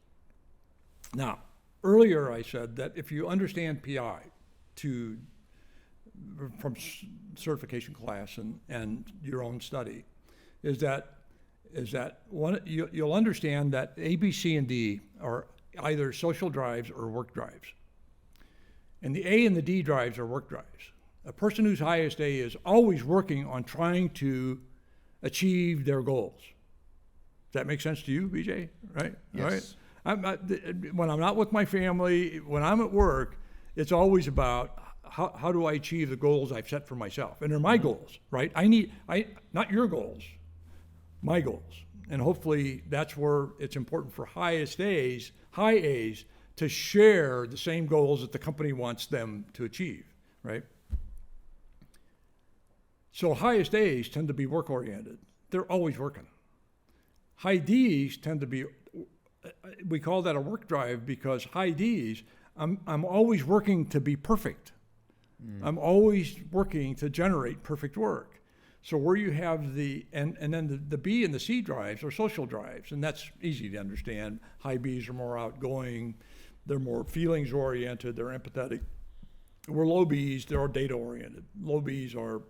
Now, earlier I said that if you understand PI from certification class and your own study, is that one, you'll understand that A, B, C, and D are either social drives or work drives. And the A and the D drives are work drives. A person whose highest A is always working on trying to achieve their goals. Does that make sense to you, BJ? Right? Yes. Right? When I'm not with my family, when I'm at work, it's always about how do I achieve the goals I've set for myself? And they're my goals, right? Not your goals, my goals. And hopefully that's where it's important for high A's, to share the same goals that the company wants them to achieve, right? So highest A's tend to be work-oriented. They're always working. High D's tend to be, we call that a work drive because high D's, I'm always working to be perfect. I'm always working to generate perfect work. So where you have and then the B and the C drives are social drives, and that's easy to understand. High B's are more outgoing, they're more feelings oriented, they're empathetic. Where low B's, they're data oriented. Low B's are,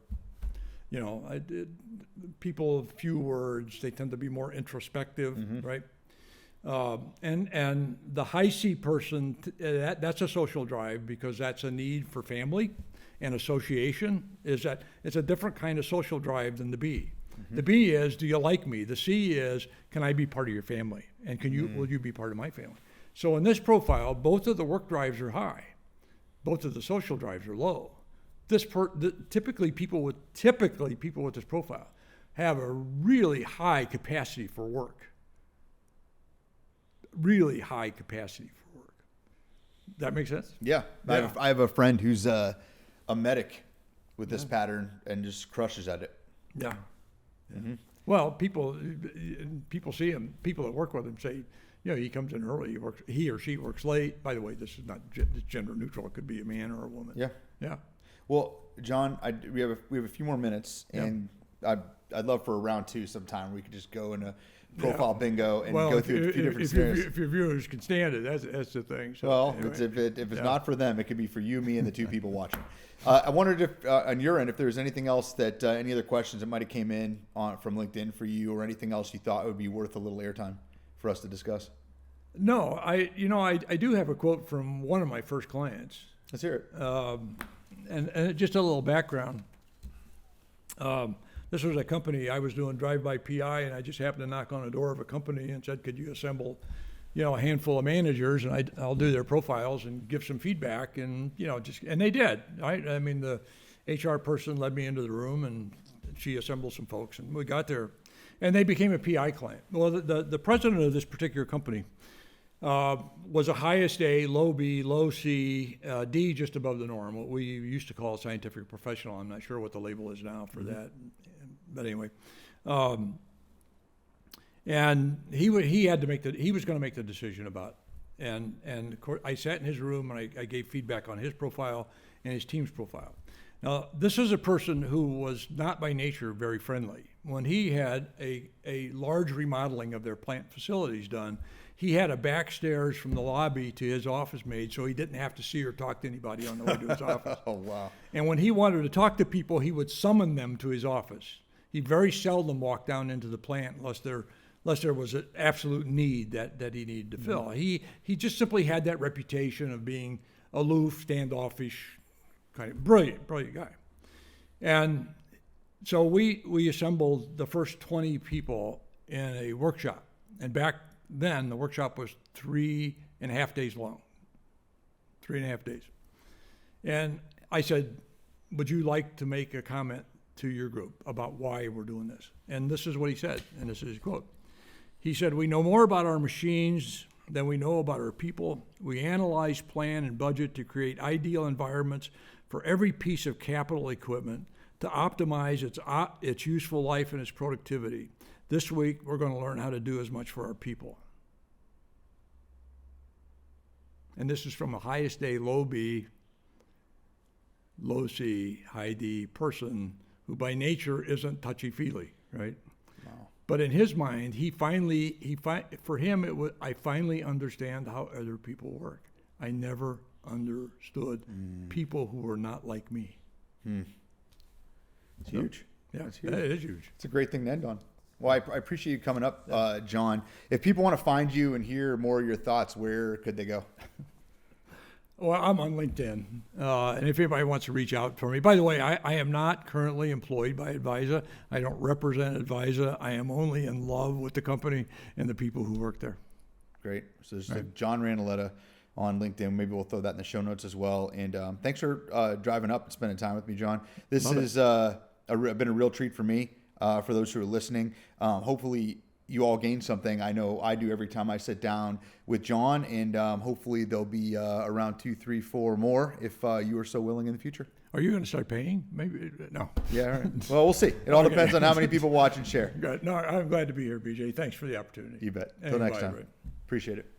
people of few words, they tend to be more introspective, right? And the high C person, that's a social drive because that's a need for family and association. Is that it's a different kind of social drive than the B. The B is, do you like me? The C is, can I be part of your family? And will you be part of my family? So in this profile, both of the work drives are high. Both of the social drives are low. Typically people with this profile have a really high capacity for work. Really high capacity for work. That makes sense? Yeah. I have a friend who's a medic with this pattern and just crushes at it. Yeah. Well, people see him. People that work with him say, he comes in early. He or she works late. By the way, this is not gender neutral. It could be a man or a woman. Yeah. Yeah. Well, John, we have a few more minutes, and I'd love for a round two sometime. We could just go in a profile bingo and go through a few different scenarios. If your viewers can stand it, that's the thing. So, well, anyway. if it's not for them, it could be for you, me, and the two people watching. I wondered if, on your end, if there was anything else that any other questions that might have came in from LinkedIn for you, or anything else you thought would be worth a little airtime for us to discuss. No, I do have a quote from one of my first clients. Let's hear it. And just a little background. This was a company I was doing drive-by PI, and I just happened to knock on the door of a company and said, could you assemble, a handful of managers, and I'll do their profiles and give some feedback, and and they did. Right? I mean, the HR person led me into the room, and she assembled some folks, and we got there, and they became a PI client. Well, the president of this particular company was a highest A, low B, low C, D just above the norm, what we used to call a scientific professional. I'm not sure what the label is now for that. But anyway, and he was going to make the decision about, and of course I sat in his room and I gave feedback on his profile and his team's profile. Now, this is a person who was not by nature very friendly. When he had a large remodeling of their plant facilities done, he had a back stairs from the lobby to his office made so he didn't have to see or talk to anybody on the way to his office. Oh, wow. And when he wanted to talk to people, he would summon them to his office. He very seldom walked down into the plant unless there was an absolute need that he needed to fill. He just simply had that reputation of being aloof, standoffish, kind of brilliant guy. And so we assembled the first 20 people in a workshop. And back then, the workshop was 3.5 days long. 3.5 days. And I said, would you like to make a comment to your group about why we're doing this? And this is what he said, and this is his quote. He said, we know more about our machines than we know about our people. We analyze, plan, and budget to create ideal environments for every piece of capital equipment to optimize its useful life and its productivity. This week, we're going to learn how to do as much for our people. And this is from a highest A, low B, low C, high D person who by nature isn't touchy-feely, right? Wow. But in his mind, for him, I finally understand how other people work. I never understood people who were not like me. It's huge. Yeah, It's huge. it is huge. It's a great thing to end on. Well, I appreciate you coming up, John. If people want to find you and hear more of your thoughts, where could they go? Well, I'm on LinkedIn, and if anybody wants to reach out for me, by the way, I am not currently employed by ADVISA. I don't represent ADVISA. I am only in love with the company and the people who work there. Great. So there's John Ranalletta on LinkedIn. Maybe we'll throw that in the show notes as well. And thanks for driving up and spending time with me, John. This has been a real treat for me, for those who are listening. Hopefully you all gain something. I know I do every time I sit down with John, and hopefully there'll be around 2, 3, 4 more if you are so willing in the future. Are you going to start paying? Maybe no. Yeah. All right. Well, we'll see. It all depends on how many people watch and share. Good. No, I'm glad to be here, BJ. Thanks for the opportunity. You bet. Until next time. Right. Appreciate it.